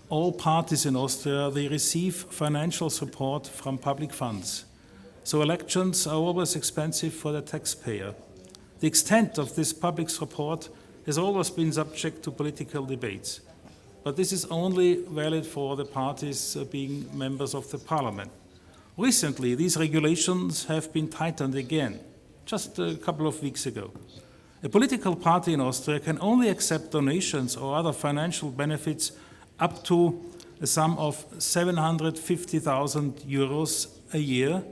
All parties in Austria, they receive financial support from public funds. So elections are always expensive for the taxpayer. The extent of this public support has always been subject to political debates. But this is only valid for the parties being members of the parliament. Recently, these regulations have been tightened again, just a couple of weeks ago. A political party in Austria can only accept donations or other financial benefits up to a sum of 750,000 euros a year.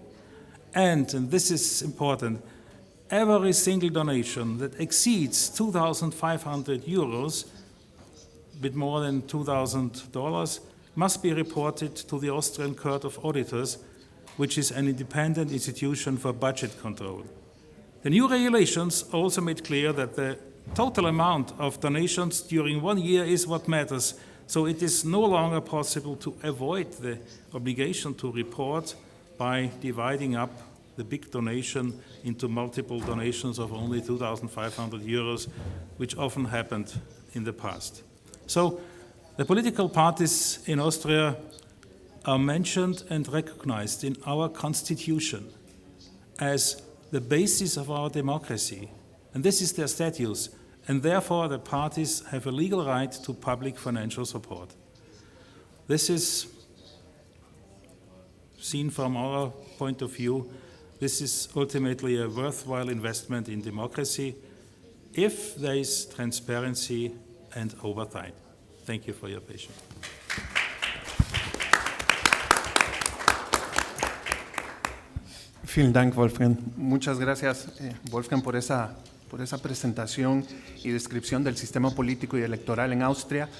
And this is important, every single donation that exceeds 2,500 euros, a bit more than $2,000, must be reported to the Austrian Court of Auditors, which is an independent institution for budget control. The new regulations also made clear that the total amount of donations during 1 year is what matters, so it is no longer possible to avoid the obligation to report by dividing up the big donation into multiple donations of only 2,500 euros, which often happened in the past. So the political parties in Austria are mentioned and recognized in our constitution as the basis of our democracy, and this is their status, and therefore the parties have a legal right to public financial support. This is seen from our point of view. This is ultimately a worthwhile investment in democracy if there is transparency and oversight. Thank you for your patience. Vielen Dank, Wolfgang. Muchas gracias, Wolfgang, por esa presentación y descripción del sistema político y electoral en Austria.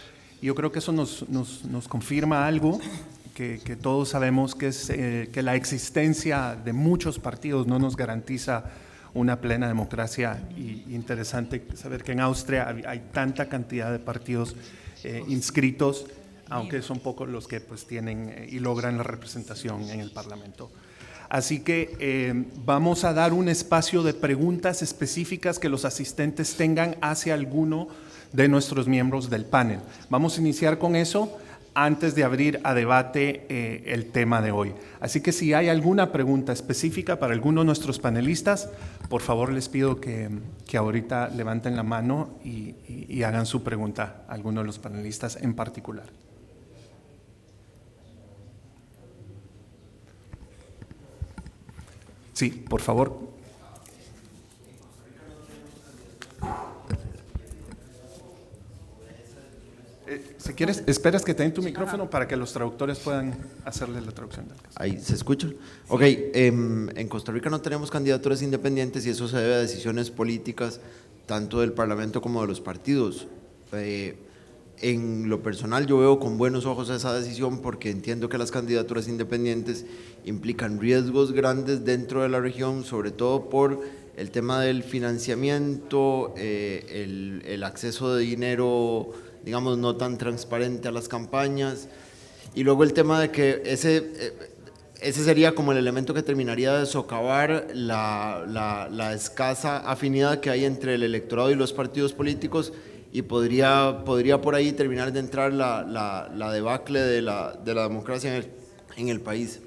Yo creo que eso nos confirma algo que todos sabemos, que es que la existencia de muchos partidos no nos garantiza una plena democracia. Y interesante saber que en Austria hay tanta cantidad de partidos inscritos, aunque son pocos los que pues tienen y logran la representación en el Parlamento. Así que vamos a dar un espacio de preguntas específicas que los asistentes tengan hacia alguno de nuestros miembros del panel. Vamos a iniciar con eso antes de abrir a debate el tema de hoy. Así que si hay alguna pregunta específica para alguno de nuestros panelistas, por favor les pido que ahorita levanten la mano y hagan su pregunta a alguno de los panelistas en particular. Sí, por favor. Si quieres, esperas que te den tu micrófono para que los traductores puedan hacerle la traducción del caso. Ahí se escucha. Ok, en Costa Rica no tenemos candidaturas independientes y eso se debe a decisiones políticas tanto del Parlamento como de los partidos. En lo personal yo veo con buenos ojos esa decisión porque entiendo que las candidaturas independientes implican riesgos grandes dentro de la región, sobre todo por el tema del financiamiento, el acceso de dinero, digamos, no tan transparente a las campañas, y luego el tema de que ese sería como el elemento que terminaría de socavar la escasa afinidad que hay entre el electorado y los partidos políticos, y podría por ahí terminar de entrar la debacle de la democracia en el país.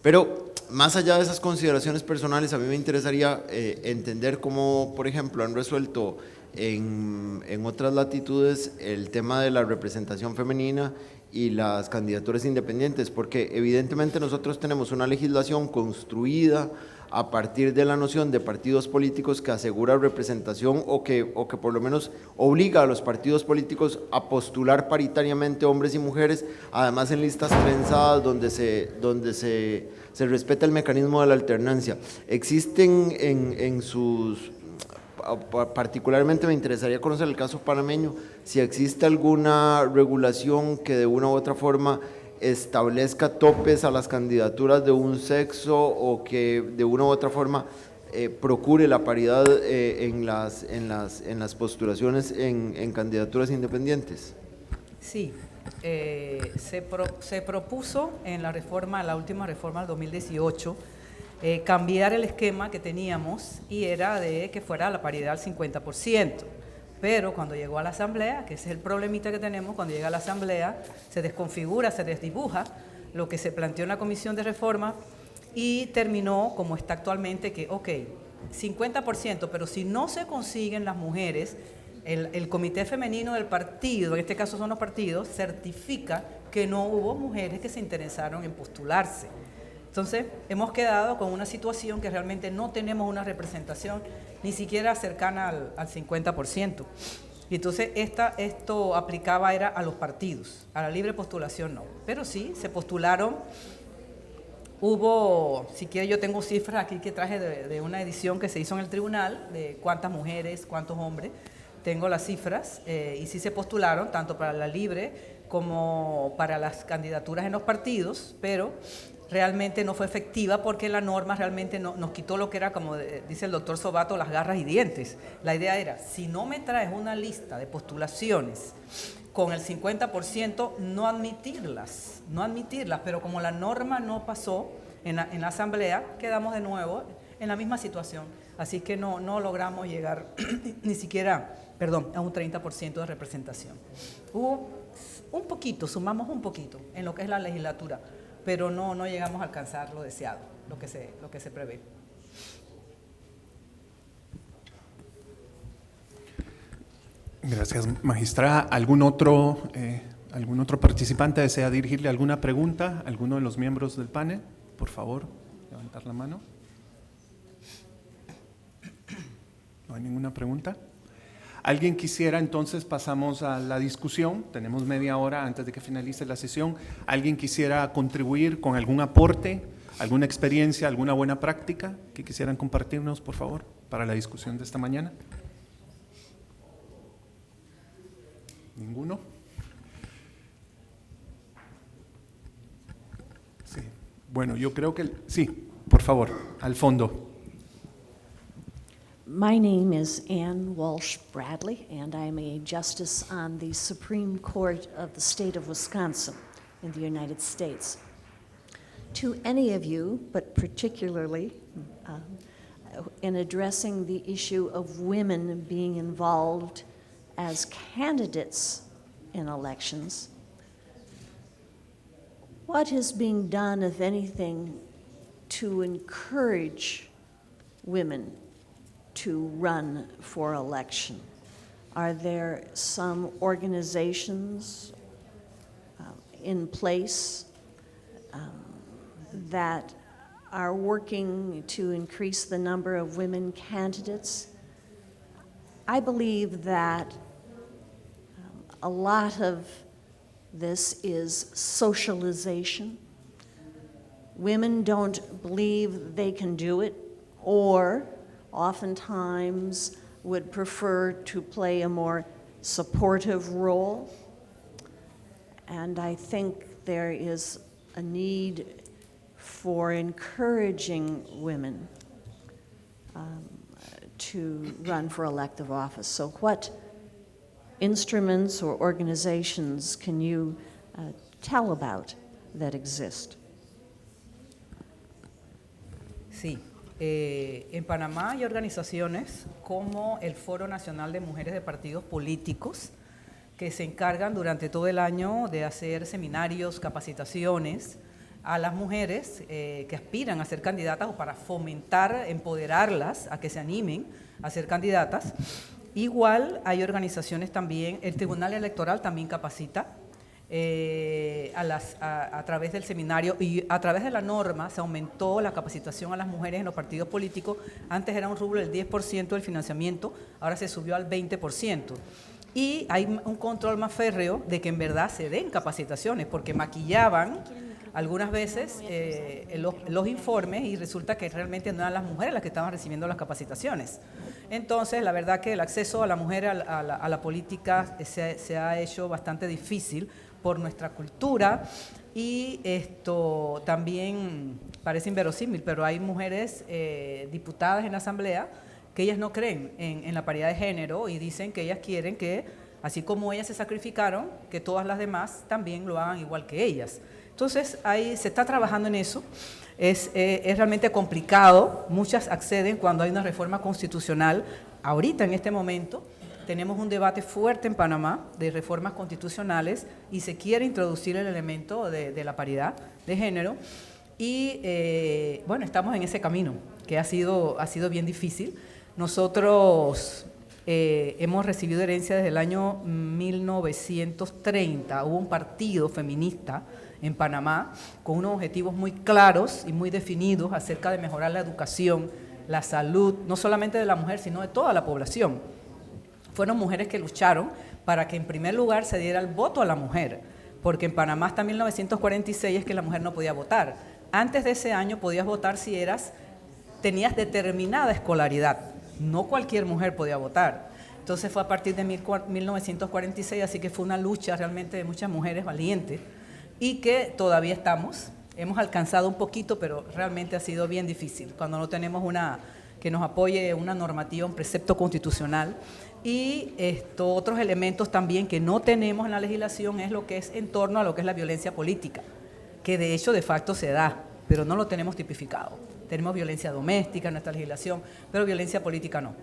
Pero más allá de esas consideraciones personales, a mí me interesaría entender cómo, por ejemplo, han resuelto en otras latitudes el tema de la representación femenina y las candidaturas independientes, porque evidentemente nosotros tenemos una legislación construida a partir de la noción de partidos políticos que asegura representación o que por lo menos obliga a los partidos políticos a postular paritariamente hombres y mujeres, además en listas trenzadas donde se respeta el mecanismo de la alternancia. Existen en sus, particularmente me interesaría conocer el caso panameño, si existe alguna regulación que de una u otra forma establezca topes a las candidaturas de un sexo o que de una u otra forma procure la paridad en las postulaciones en candidaturas independientes. Sí, se propuso en la última reforma del 2018, cambiar el esquema que teníamos y era de que fuera la paridad al 50%. Pero cuando llegó a la Asamblea, que ese es el problemita que tenemos, cuando llega a la Asamblea se desconfigura, se desdibuja lo que se planteó en la Comisión de Reforma y terminó como está actualmente que, ok, 50%, pero si no se consiguen las mujeres, el comité femenino del partido, en este caso son los partidos, certifica que no hubo mujeres que se interesaron en postularse. Entonces, hemos quedado con una situación que realmente no tenemos una representación ni siquiera cercana al 50%. Y entonces, esto aplicaba era a los partidos, a la libre postulación no. Pero sí, se postularon, hubo, si quiere yo tengo cifras aquí que traje de una edición que se hizo en el tribunal, de cuántas mujeres, cuántos hombres, tengo las cifras, y sí se postularon, tanto para la libre como para las candidaturas en los partidos, pero realmente no fue efectiva porque la norma realmente nos quitó lo que era, como dice el doctor Sobato, las garras y dientes. La idea era, si no me traes una lista de postulaciones con el 50%, no admitirlas, pero como la norma no pasó en la asamblea, quedamos de nuevo en la misma situación. Así que no logramos llegar ni siquiera, a un 30% de representación. Hubo un poquito, sumamos un poquito en lo que es la legislatura, pero no llegamos a alcanzar lo deseado, lo que se prevé. Gracias, magistrada. ¿Algún otro participante desea dirigirle alguna pregunta a alguno de los miembros del panel? Por favor, levantar la mano. ¿No hay ninguna pregunta? ¿Alguien quisiera, entonces pasamos a la discusión? Tenemos media hora antes de que finalice la sesión. ¿Alguien quisiera contribuir con algún aporte, alguna experiencia, alguna buena práctica que quisieran compartirnos, por favor, para la discusión de esta mañana? ¿Ninguno? Sí. Bueno, yo creo que… Sí, por favor, al fondo. My name is Ann Walsh Bradley, and I'm a justice on the Supreme Court of the state of Wisconsin in the United States. To any of you, but particularly in addressing the issue of women being involved as candidates in elections, what is being done, if anything, to encourage women to run for election? Are there some organizations in place that are working to increase the number of women candidates? I believe that a lot of this is socialization. Women don't believe they can do it, or oftentimes would prefer to play a more supportive role. And I think there is a need for encouraging women to run for elective office. So what instruments or organizations can you tell about that exist? Sí. En Panamá hay organizaciones como el Foro Nacional de Mujeres de Partidos Políticos que se encargan durante todo el año de hacer seminarios, capacitaciones a las mujeres que aspiran a ser candidatas o para fomentar, empoderarlas a que se animen a ser candidatas. Igual hay organizaciones también, el Tribunal Electoral también capacita a través del seminario y a través de la norma se aumentó la capacitación a las mujeres en los partidos políticos. Antes era un rubro del 10% del financiamiento, ahora se subió al 20%. Y hay un control más férreo de que en verdad se den capacitaciones, porque maquillaban algunas veces los informes y resulta que realmente no eran las mujeres las que estaban recibiendo las capacitaciones. Entonces, la verdad que el acceso a la mujer a la política se ha hecho bastante difícil por nuestra cultura y esto también parece inverosímil, pero hay mujeres diputadas en la Asamblea que ellas no creen en la paridad de género y dicen que ellas quieren que, así como ellas se sacrificaron, que todas las demás también lo hagan igual que ellas. Entonces, ahí se está trabajando en eso. Es realmente complicado. Muchas acceden cuando hay una reforma constitucional. Ahorita, en este momento, tenemos un debate fuerte en Panamá de reformas constitucionales y se quiere introducir el elemento de la paridad de género. Y, bueno, estamos en ese camino, que ha sido bien difícil. Nosotros hemos recibido herencia desde el año 1930. Hubo un partido feminista en Panamá, con unos objetivos muy claros y muy definidos acerca de mejorar la educación, la salud, no solamente de la mujer, sino de toda la población. Fueron mujeres que lucharon para que en primer lugar se diera el voto a la mujer, porque en Panamá hasta 1946 es que la mujer no podía votar. Antes de ese año podías votar si tenías determinada escolaridad, no cualquier mujer podía votar. Entonces fue a partir de 1946, así que fue una lucha realmente de muchas mujeres valientes y que todavía hemos alcanzado un poquito, pero realmente ha sido bien difícil cuando no tenemos que nos apoye una normativa, un precepto constitucional. Y otros elementos también que no tenemos en la legislación es lo que es en torno a lo que es la violencia política, que de hecho de facto se da, pero no lo tenemos tipificado. Tenemos violencia doméstica en nuestra legislación, pero violencia política no.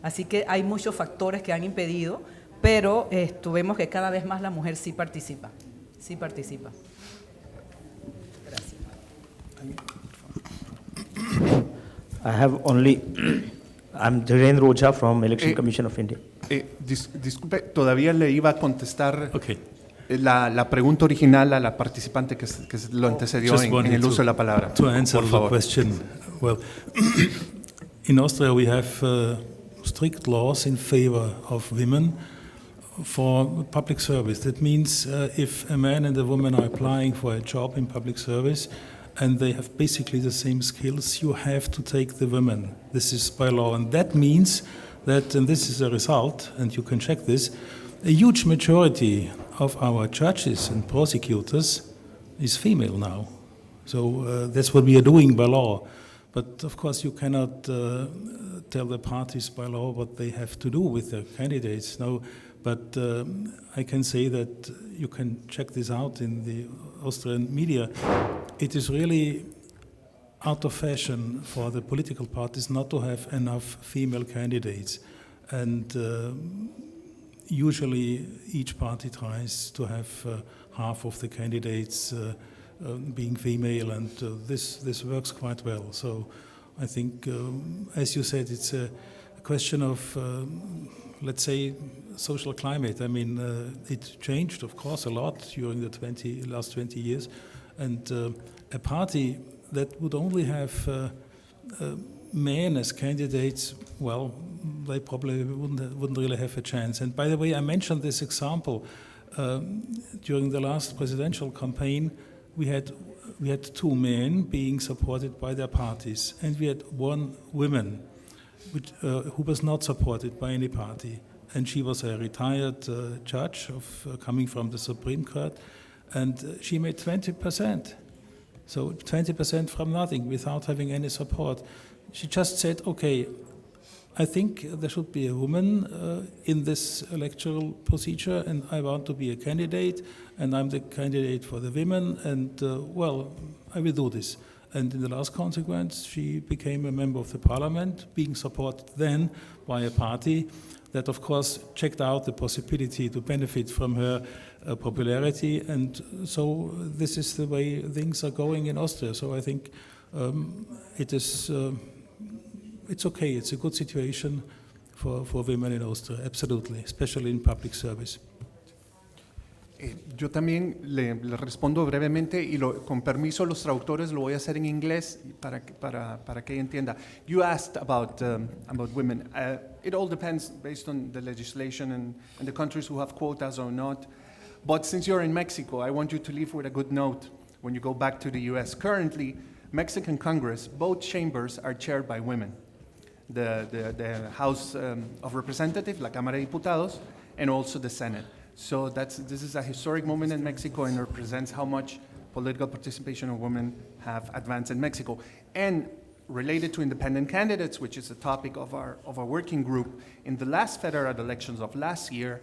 Así que hay muchos factores que han impedido, pero vemos que cada vez más la mujer sí participa. Sí participa. Gracias. I have only, I'm Dhirendra Oja from Election Commission of India. Disculpe, todavía le iba a contestar Okay. la pregunta original a la participante que lo antecedió Just en wanted el uso de la palabra. To answer Por the favor. question, well, in Austria we have strict laws in favor of women for public service. That means if a man and a woman are applying for a job in public service and they have basically the same skills, you have to take the women. This is by law, and that means that, and this is a result, and you can check this, a huge majority of our judges and prosecutors is female now. So that's what we are doing by law. But of course you cannot tell the parties by law what they have to do with their candidates. No, but I can say that you can check this out in the Austrian media. It is really out of fashion for the political parties not to have enough female candidates. And usually each party tries to have half of the candidates being female, and this works quite well. So I think, as you said, it's a question of, let's say, social climate. I mean, it changed, of course, a lot during the last 20 years. And a party that would only have men as candidates, well, they probably wouldn't really have a chance. And by the way, I mentioned this example. During the last presidential campaign, we had two men being supported by their parties, and we had one woman who was not supported by any party. And she was a retired judge coming from the Supreme Court, and she made 20%. So 20% from nothing, without having any support. She just said, okay, I think there should be a woman in this electoral procedure, and I want to be a candidate, and I'm the candidate for the women, and well, I will do this. And in the last consequence, she became a member of the parliament, being supported then by a party that, of course, checked out the possibility to benefit from her popularity. And so this is the way things are going in Austria. So I think it's okay. It's a good situation for women in Austria, absolutely, especially in public service. Yo también le respondo brevemente y con permiso los traductores lo voy a hacer en inglés para que ella entienda. You asked about women. It all depends based on the legislation and the countries who have quotas or not. But since you're in Mexico, I want you to leave with a good note when you go back to the U.S. Currently, Mexican Congress, both chambers are chaired by women. The House of Representatives, la Cámara de Diputados, and also the Senate. So this is a historic moment in Mexico and represents how much political participation of women have advanced in Mexico. And related to independent candidates, which is the topic of our working group, in the last federal elections of last year,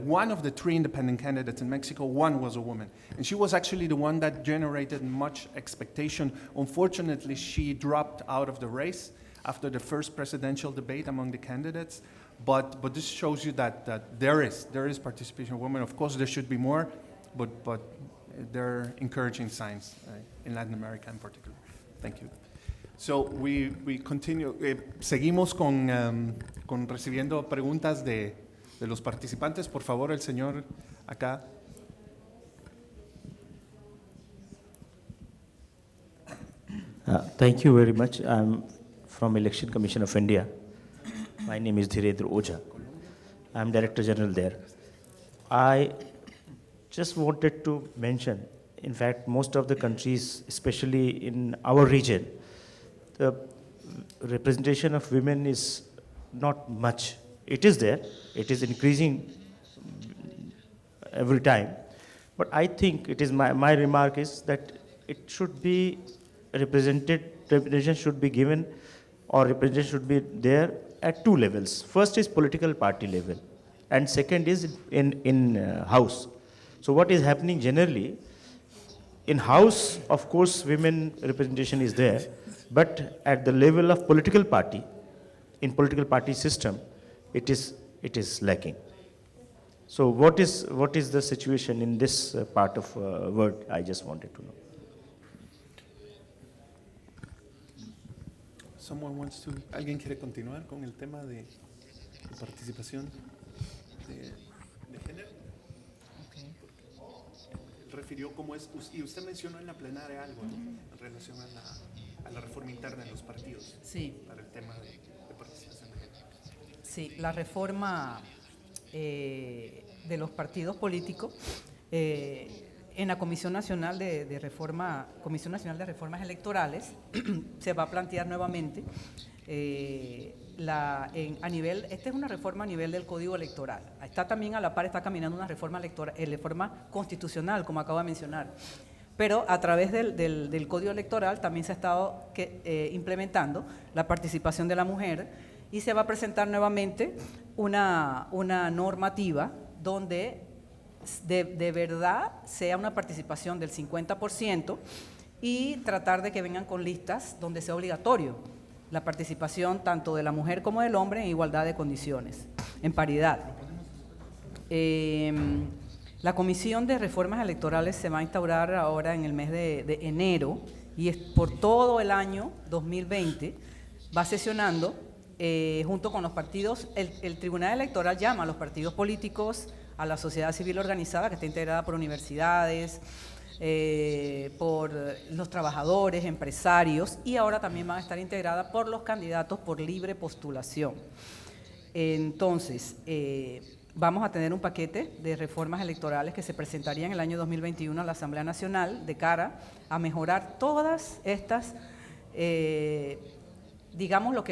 one of the three independent candidates in Mexico, one was a woman. And she was actually the one that generated much expectation. Unfortunately, she dropped out of the race after the first presidential debate among the candidates. But this shows you that there is participation of women. Of course, there should be more, but there are encouraging signs in Latin America in particular. Thank you. So we continue. Seguimos con recibiendo preguntas de los participantes. Por favor, el señor acá. Thank you very much. I'm from Election Commission of India. My name is Dhirendra Oja. I'm Director General there. I just wanted to mention, in fact, most of the countries, especially in our region, the representation of women is not much. It is there. It is increasing every time. But I think it is my remark is that it should be representation should be given, or representation should be there at two levels. First is political party level, and second is in house. So what is happening generally, in house, of course, women representation is there, but at the level of political party, in political party system, it is lacking. So what is the situation in this part of world? I just wanted to know. ¿Alguien quiere continuar con el tema de participación de género? Él refirió cómo es, y usted mencionó en la plenaria algo, ¿no? En relación a la reforma interna de los partidos. Sí. Para el tema de participación de género. Sí, la reforma de los partidos políticos en la Comisión Nacional de Reformas Electorales se va a plantear nuevamente esta es una reforma a nivel del Código Electoral. Está también a la par, está caminando una reforma electoral, reforma constitucional, como acabo de mencionar. Pero a través del Código Electoral también se ha estado implementando la participación de la mujer, y se va a presentar nuevamente una normativa donde de verdad sea una participación del 50% y tratar de que vengan con listas donde sea obligatorio la participación tanto de la mujer como del hombre en igualdad de condiciones, en paridad. La Comisión de Reformas Electorales se va a instaurar ahora en el mes de enero, y por todo el año 2020 va sesionando junto con los partidos. El Tribunal Electoral llama a los partidos políticos, a la sociedad civil organizada, que está integrada por universidades, por los trabajadores, empresarios, y ahora también van a estar integradas por los candidatos por libre postulación. Entonces, vamos a tener un paquete de reformas electorales que se presentarían en el año 2021 a la Asamblea Nacional de cara a mejorar todas estas, digamos, lo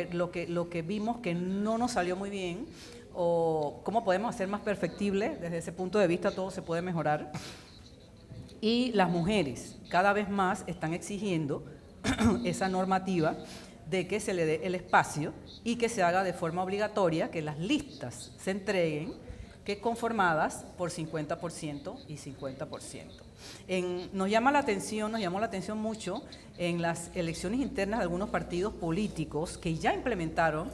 que vimos que no nos salió muy bien, o cómo podemos hacer más perfectible. Desde ese punto de vista todo se puede mejorar. Y las mujeres cada vez más están exigiendo esa normativa de que se le dé el espacio y que se haga de forma obligatoria, que las listas se entreguen que conformadas por 50% y 50%. Nos llamó la atención mucho en las elecciones internas de algunos partidos políticos que ya implementaron,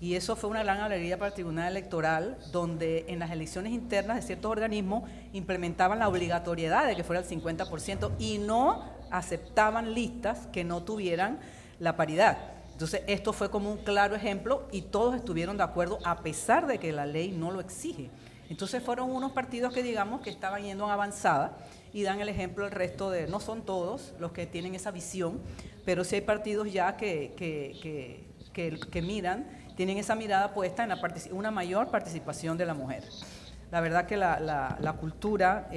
y eso fue una gran alegría para el Tribunal Electoral, donde en las elecciones internas de ciertos organismos implementaban la obligatoriedad de que fuera el 50% y no aceptaban listas que no tuvieran la paridad. Entonces, esto fue como un claro ejemplo y todos estuvieron de acuerdo a pesar de que la ley no lo exige. Entonces, fueron unos partidos que digamos que estaban yendo en avanzada y dan el ejemplo al resto de, no son todos los que tienen esa visión, pero sí hay partidos ya que miran, tienen esa mirada puesta en una mayor participación de la mujer. La verdad que la cultura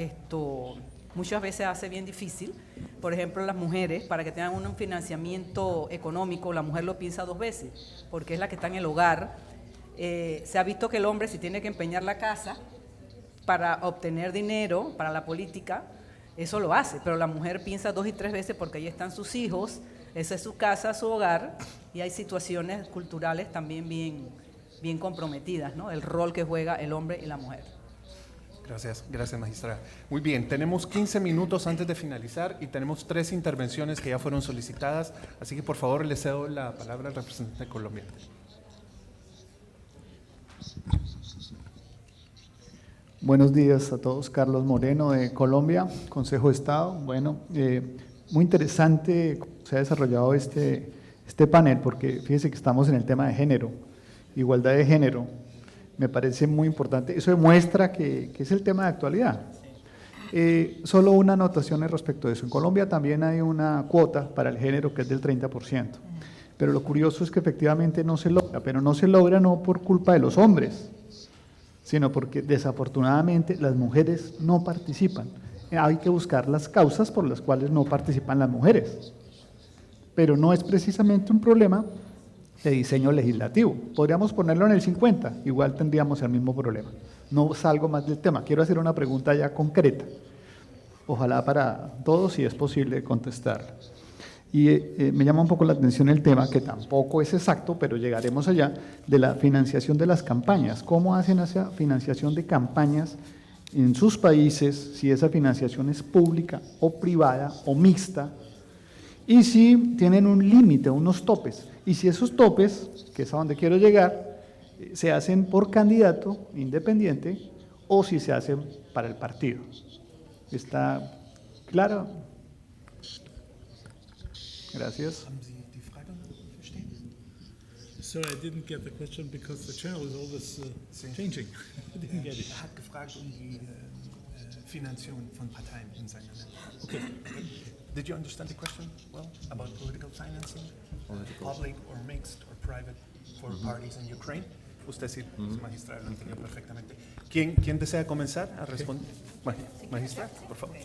muchas veces hace bien difícil. Por ejemplo, las mujeres, para que tengan un financiamiento económico, la mujer lo piensa dos veces, porque es la que está en el hogar. Se ha visto que el hombre, si tiene que empeñar la casa para obtener dinero para la política, eso lo hace, pero la mujer piensa 2 y 3 veces porque ahí están sus hijos, esa es su casa, su hogar, y hay situaciones culturales también bien comprometidas, ¿no? El rol que juega el hombre y la mujer. Gracias, magistrada. Muy bien, tenemos 15 minutos antes de finalizar y tenemos 3 intervenciones que ya fueron solicitadas, así que por favor le cedo la palabra al representante de Colombia. Buenos días a todos. Carlos Moreno de Colombia, Consejo de Estado. Bueno, muy interesante se ha desarrollado este panel, porque fíjese que estamos en el tema de género, igualdad de género. Me parece muy importante. Eso demuestra que es el tema de actualidad. Solo una anotación respecto de eso. En Colombia también hay una cuota para el género que es del 30%, pero lo curioso es que efectivamente no se logra, pero no se logra no por culpa de los hombres, sino porque desafortunadamente las mujeres no participan. Hay que buscar las causas por las cuales no participan las mujeres, pero no es precisamente un problema de diseño legislativo. Podríamos ponerlo en el 50, igual tendríamos el mismo problema. No salgo más del tema, quiero hacer una pregunta ya concreta, ojalá para todos si es posible contestarla. Y me llama un poco la atención el tema, que tampoco es exacto, pero llegaremos allá, de la financiación de las campañas. ¿Cómo hacen esa financiación de campañas en sus países, si esa financiación es pública o privada o mixta? Y si tienen un límite, unos topes. Y si esos topes, que es a donde quiero llegar, se hacen por candidato independiente o si se hacen para el partido. ¿Está claro? Gracias. Sorry, I didn't get the question because the channel is always changing. I didn't get it. Hat gefragt die Finanzierung von Parteien in seinen Ländern. Okay. Did you understand the question well about political financing, public or mixed or private for parties in Ukraine? Usted sí, magistrado, lo entendió perfectamente. ¿Quién desea comenzar a responder? Magistrado, por favor.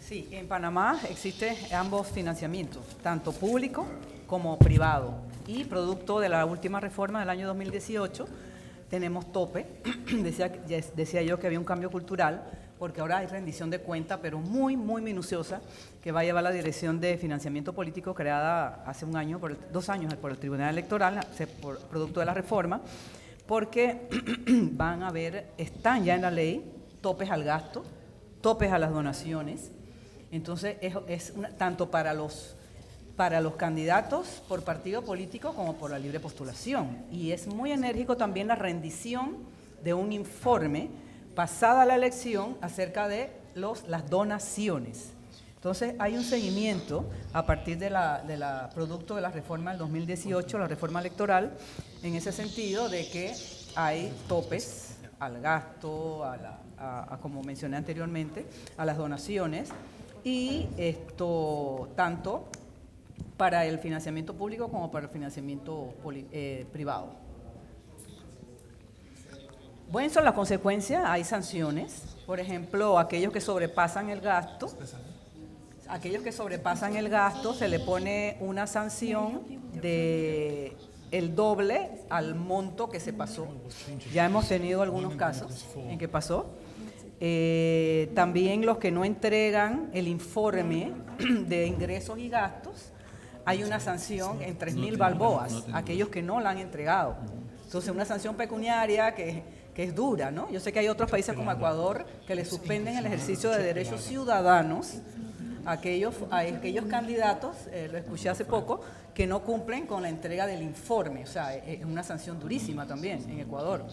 Sí, en Panamá existe ambos financiamientos, tanto público como privado. Y producto de la última reforma del año 2018, tenemos tope. Decía yo que había un cambio cultural, porque ahora hay rendición de cuenta, pero muy, muy minuciosa, que va a llevar la Dirección de Financiamiento Político creada hace 2 años por el Tribunal Electoral, producto de la reforma, porque van a haber, están ya en la ley, topes al gasto, topes a las donaciones. Entonces, tanto para los candidatos por partido político como por la libre postulación. Y es muy enérgico también la rendición de un informe pasada la elección acerca de las donaciones. Entonces, hay un seguimiento a partir de la producto de la reforma del 2018, la reforma electoral, en ese sentido de que hay topes al gasto, como mencioné anteriormente, a las donaciones, y esto tanto para el financiamiento público como para el financiamiento privado. Bueno, son las consecuencias, hay sanciones, por ejemplo, aquellos que sobrepasan el gasto, se le pone una sanción de el doble al monto que se pasó. Ya hemos tenido algunos casos en que pasó. También los que no entregan el informe de ingresos y gastos, hay una sanción en 3.000 balboas, aquellos que no la han entregado. Entonces, una sanción pecuniaria que es dura, ¿no? Yo sé que hay otros países como Ecuador que le suspenden el ejercicio de derechos ciudadanos a aquellos candidatos, lo escuché hace poco, que no cumplen con la entrega del informe. O sea, es una sanción durísima también en Ecuador.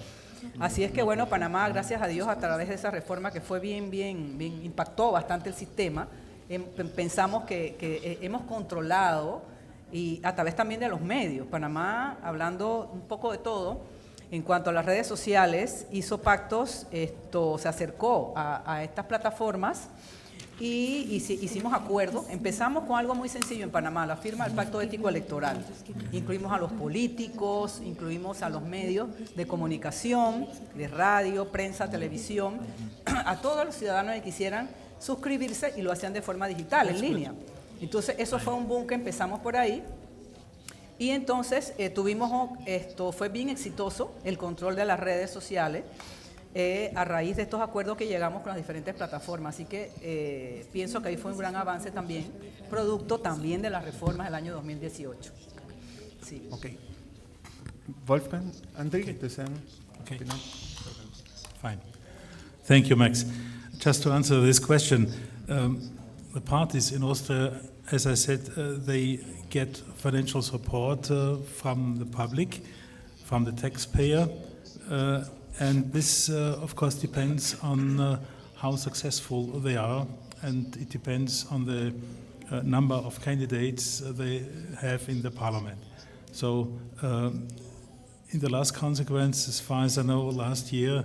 Así es que, bueno, Panamá, gracias a Dios, a través de esa reforma que fue bien, impactó bastante el sistema, pensamos que hemos controlado, y a través también de los medios. Panamá, hablando un poco de todo, en cuanto a las redes sociales, hizo pactos, se acercó a estas plataformas y hicimos acuerdos. Empezamos con algo muy sencillo en Panamá, la firma del Pacto Ético Electoral. Incluimos a los políticos, incluimos a los medios de comunicación, de radio, prensa, televisión, a todos los ciudadanos que quisieran suscribirse, y lo hacían de forma digital, en línea. Entonces, eso fue un boom que empezamos por ahí. Y entonces fue bien exitoso el control de las redes sociales a raíz de estos acuerdos que llegamos con las diferentes plataformas. Así que pienso que ahí fue un gran avance también, producto también de las reformas del año 2018. Sí. Okay. Wolfgang, André, Okay. Fine. Thank you, Max. Just to answer this question, the parties in Austria, as I said, they get financial support from the public, from the taxpayer, and this, of course, depends on how successful they are, and it depends on the number of candidates they have in the parliament. So, in the last consequence, as far as I know, last year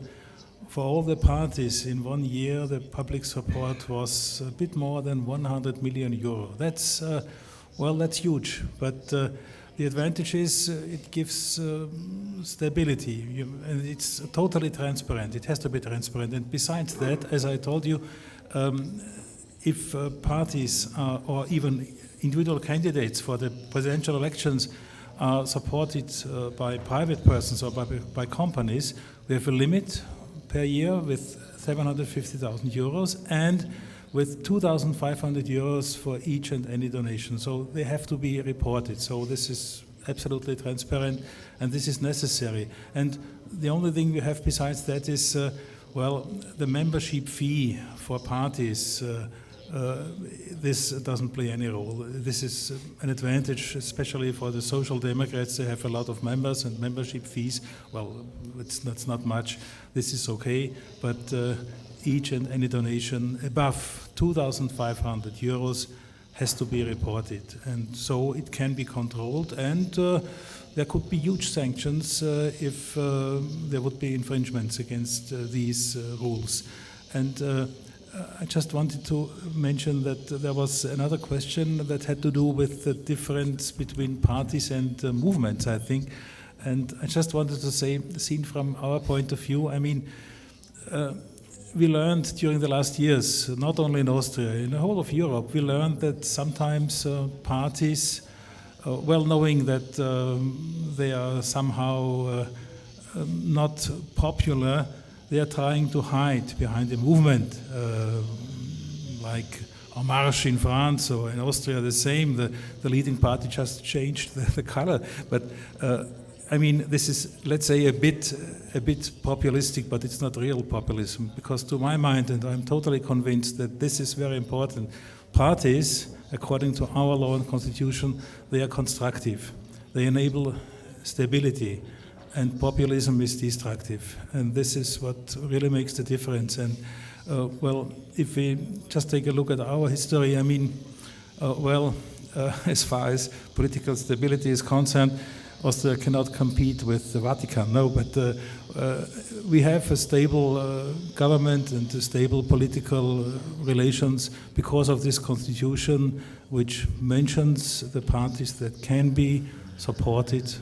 for all the parties in 1 year, the public support was a bit more than 100 million euro. That's, well, that's huge. But the advantage is it gives stability, and it's totally transparent. It has to be transparent. And besides that, as I told you, if parties or even individual candidates for the presidential elections are supported by private persons or by companies, we have a limit per year with 750,000 euros and with 2,500 euros for each and any donation. So they have to be reported. So this is absolutely transparent, and this is necessary. And the only thing we have besides that is, well, the membership fee for parties. This doesn't play any role. This is an advantage, especially for the Social Democrats. They have a lot of members and membership fees. Well, that's not much. This is okay, but each and any donation above 2,500 euros has to be reported, and so it can be controlled. And there could be huge sanctions if there would be infringements against these rules. And I just wanted to mention that there was another question that had to do with the difference between parties and movements, I think. And I just wanted to say, seen from our point of view, I mean, we learned during the last years, not only in Austria, in the whole of Europe, we learned that sometimes parties, well knowing that they are somehow not popular, they are trying to hide behind a movement, like En Marche in France or in Austria the same. The leading party just changed the color. But I mean, this is, let's say, a bit populistic, but it's not real populism, because to my mind, and I'm totally convinced that this is very important, parties, according to our law and constitution, they are constructive. They enable stability. And populism is destructive, and this is what really makes the difference. And well, if we just take a look at our history, I mean, as far as political stability is concerned, Austria cannot compete with the Vatican, no, but we have a stable government and a stable political relations because of this constitution, which mentions the parties that can be supported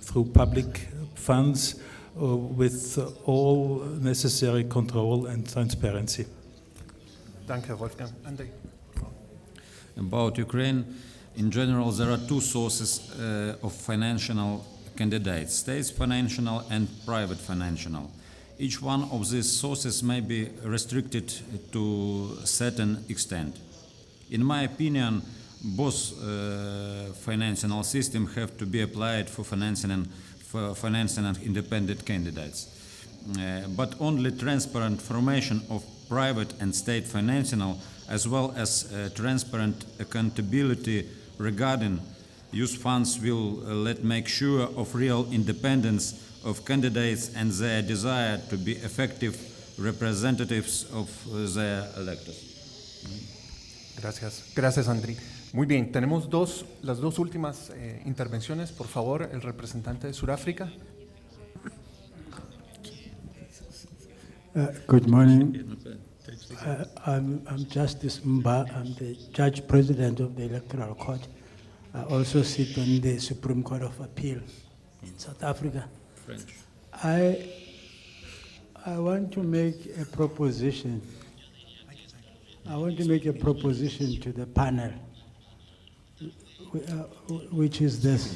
through public funds with all necessary control and transparency. Danke, Wolfgang. Andrei. About Ukraine, in general, there are two sources of financial candidates, state financial and private financial. Each one of these sources may be restricted to a certain extent. In my opinion, both financial systems have to be applied for financing independent candidates. But only transparent formation of private and state financial, as well as transparent accountability regarding use funds, will make sure of real independence of candidates and their desire to be effective representatives of their electors. Gracias. Gracias, Andrei. Muy bien, tenemos las dos últimas intervenciones. Por favor, el representante de Sudáfrica. Good morning. I'm Justice Mba. I'm the Judge President of the Electoral Court. I also sit on the Supreme Court of Appeal in South Africa. French. I want to make a proposition. I want to make a proposition to the panel, which is this.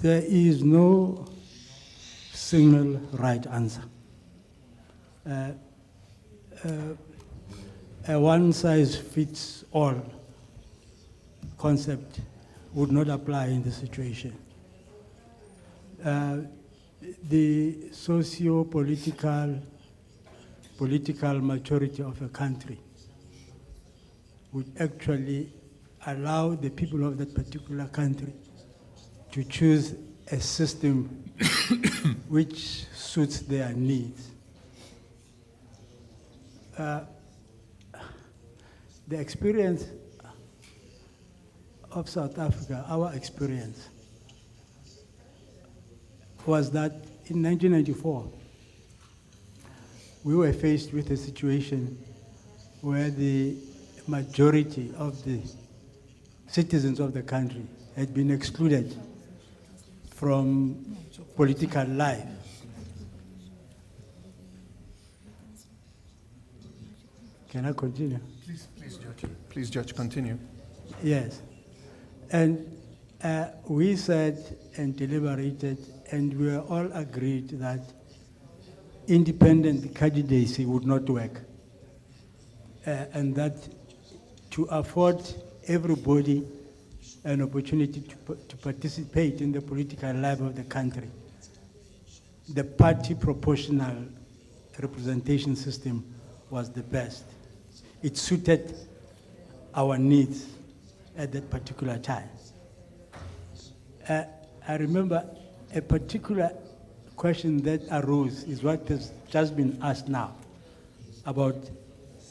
There is no single right answer. A one-size-fits-all concept would not apply in this situation. The socio-political maturity of a country would actually allow the people of that particular country to choose a system which suits their needs. The experience of South Africa, our experience, was that in 1994, we were faced with a situation where the majority of the citizens of the country had been excluded from political life. Can I continue? Please, Judge, continue. Yes. And we said and deliberated, and we were all agreed that independent candidacy would not work. And that to afford everybody an opportunity to participate in the political life of the country, the party proportional representation system was the best. It suited our needs at that particular time. I remember a particular question that arose is what has just been asked now about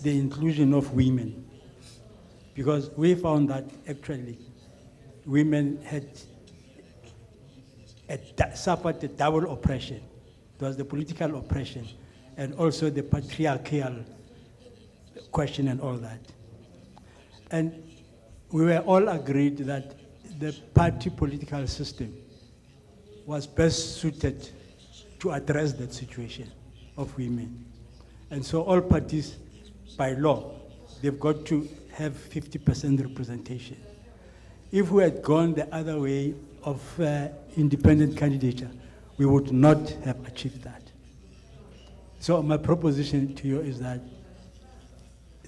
the inclusion of women. Because we found that actually women had suffered a double oppression. There was the political oppression and also the patriarchal question and all that. And we were all agreed that the party political system was best suited to address that situation of women. And so all parties, by law, they've got to have 50% representation. If we had gone the other way of independent candidature, we would not have achieved that. So my proposition to you is that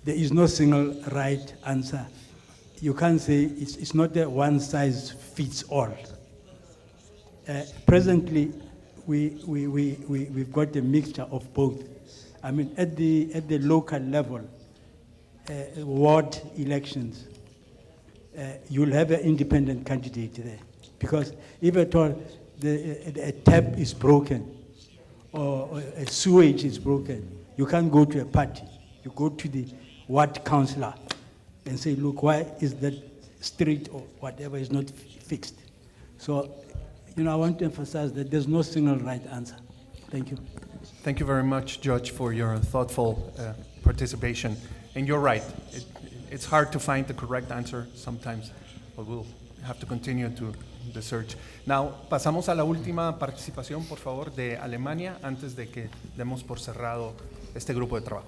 there is no single right answer. You can't say it's not a one size fits all. Presently, we've got a mixture of both. I mean, at the local level, ward elections, you'll have an independent candidate there. Because if at all a tap is broken or a sewage is broken, you can't go to a party. You go to the ward councillor and say, look, why is that street or whatever is not fixed? So, I want to emphasize that there's no single right answer. Thank you. Thank you very much, Judge, for your thoughtful participation. And you're right, it's hard to find the correct answer sometimes, but we'll have to continue to the search. Now, pasamos a la última participación, por favor, de Alemania, antes de que demos por cerrado este grupo de trabajo.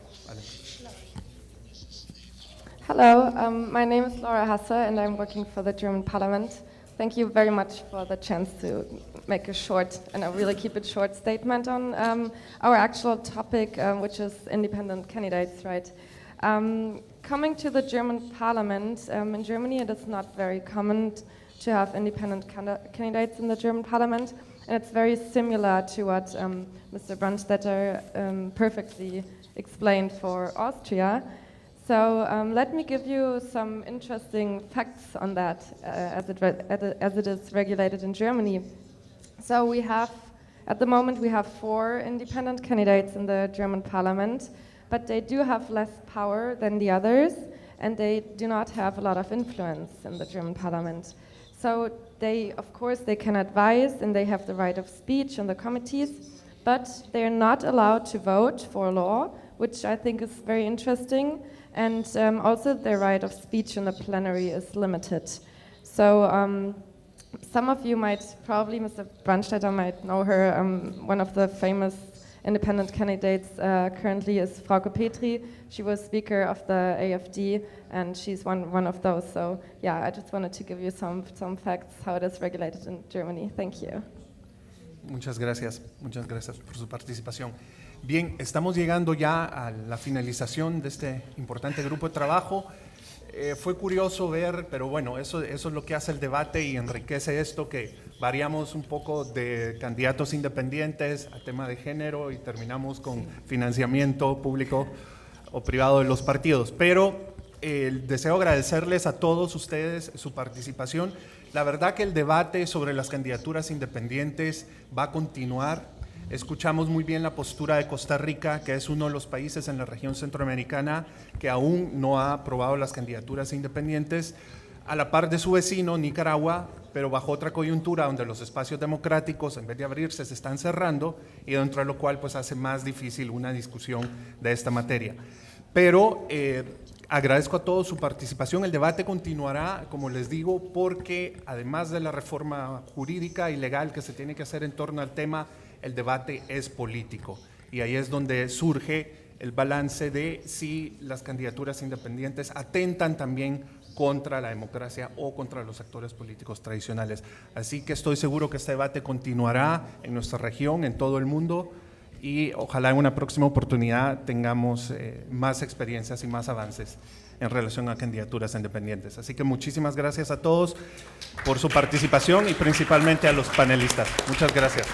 Hello, my name is Laura Hasse and I'm working for the German Parliament. Thank you very much for the chance to make a short, and I really keep it short, statement on our actual topic, which is independent candidates, right? Coming to the German Parliament, in Germany it is not very common to have independent candidates in the German Parliament, and it's very similar to what Mr. Brandstätter perfectly explained for Austria. So let me give you some interesting facts on that as it is regulated in Germany. So we have, at the moment, we have 4 independent candidates in the German Parliament, but they do have less power than the others, and they do not have a lot of influence in the German Parliament. So they, of course, they can advise and they have the right of speech in the committees, but they're not allowed to vote for a law, which I think is very interesting. And also their right of speech in the plenary is limited. So some of you might, probably Mr. Brandstätter might know her. One of the famous independent candidates currently is Frauke Petry. She was speaker of the AfD and she's one of those. So yeah, I just wanted to give you some facts how it is regulated in Germany. Thank you. Muchas gracias por su participación. Bien, estamos llegando ya a la finalización de este importante grupo de trabajo. Fue curioso ver, pero bueno, eso es lo que hace el debate y enriquece esto, que variamos un poco de candidatos independientes a tema de género y terminamos con financiamiento público o privado de los partidos. Pero deseo agradecerles a todos ustedes su participación. La verdad que el debate sobre las candidaturas independientes va a continuar. Escuchamos muy bien la postura de Costa Rica, que es uno de los países en la región centroamericana que aún no ha aprobado las candidaturas independientes. a la par de su vecino, Nicaragua, pero bajo otra coyuntura donde los espacios democráticos, en vez de abrirse, se están cerrando, y dentro de lo cual pues hace más difícil una discusión de esta materia. Pero agradezco a todos su participación. El debate continuará, como les digo, porque además de la reforma jurídica y legal que se tiene que hacer en torno al tema, el debate es político. Y ahí es donde surge el balance de si las candidaturas independientes atentan también contra la democracia o contra los actores políticos tradicionales. Así que estoy seguro que este debate continuará en nuestra región, en todo el mundo, y ojalá en una próxima oportunidad tengamos más experiencias y más avances en relación a candidaturas independientes. Así que muchísimas gracias a todos por su participación y principalmente a los panelistas. Muchas gracias.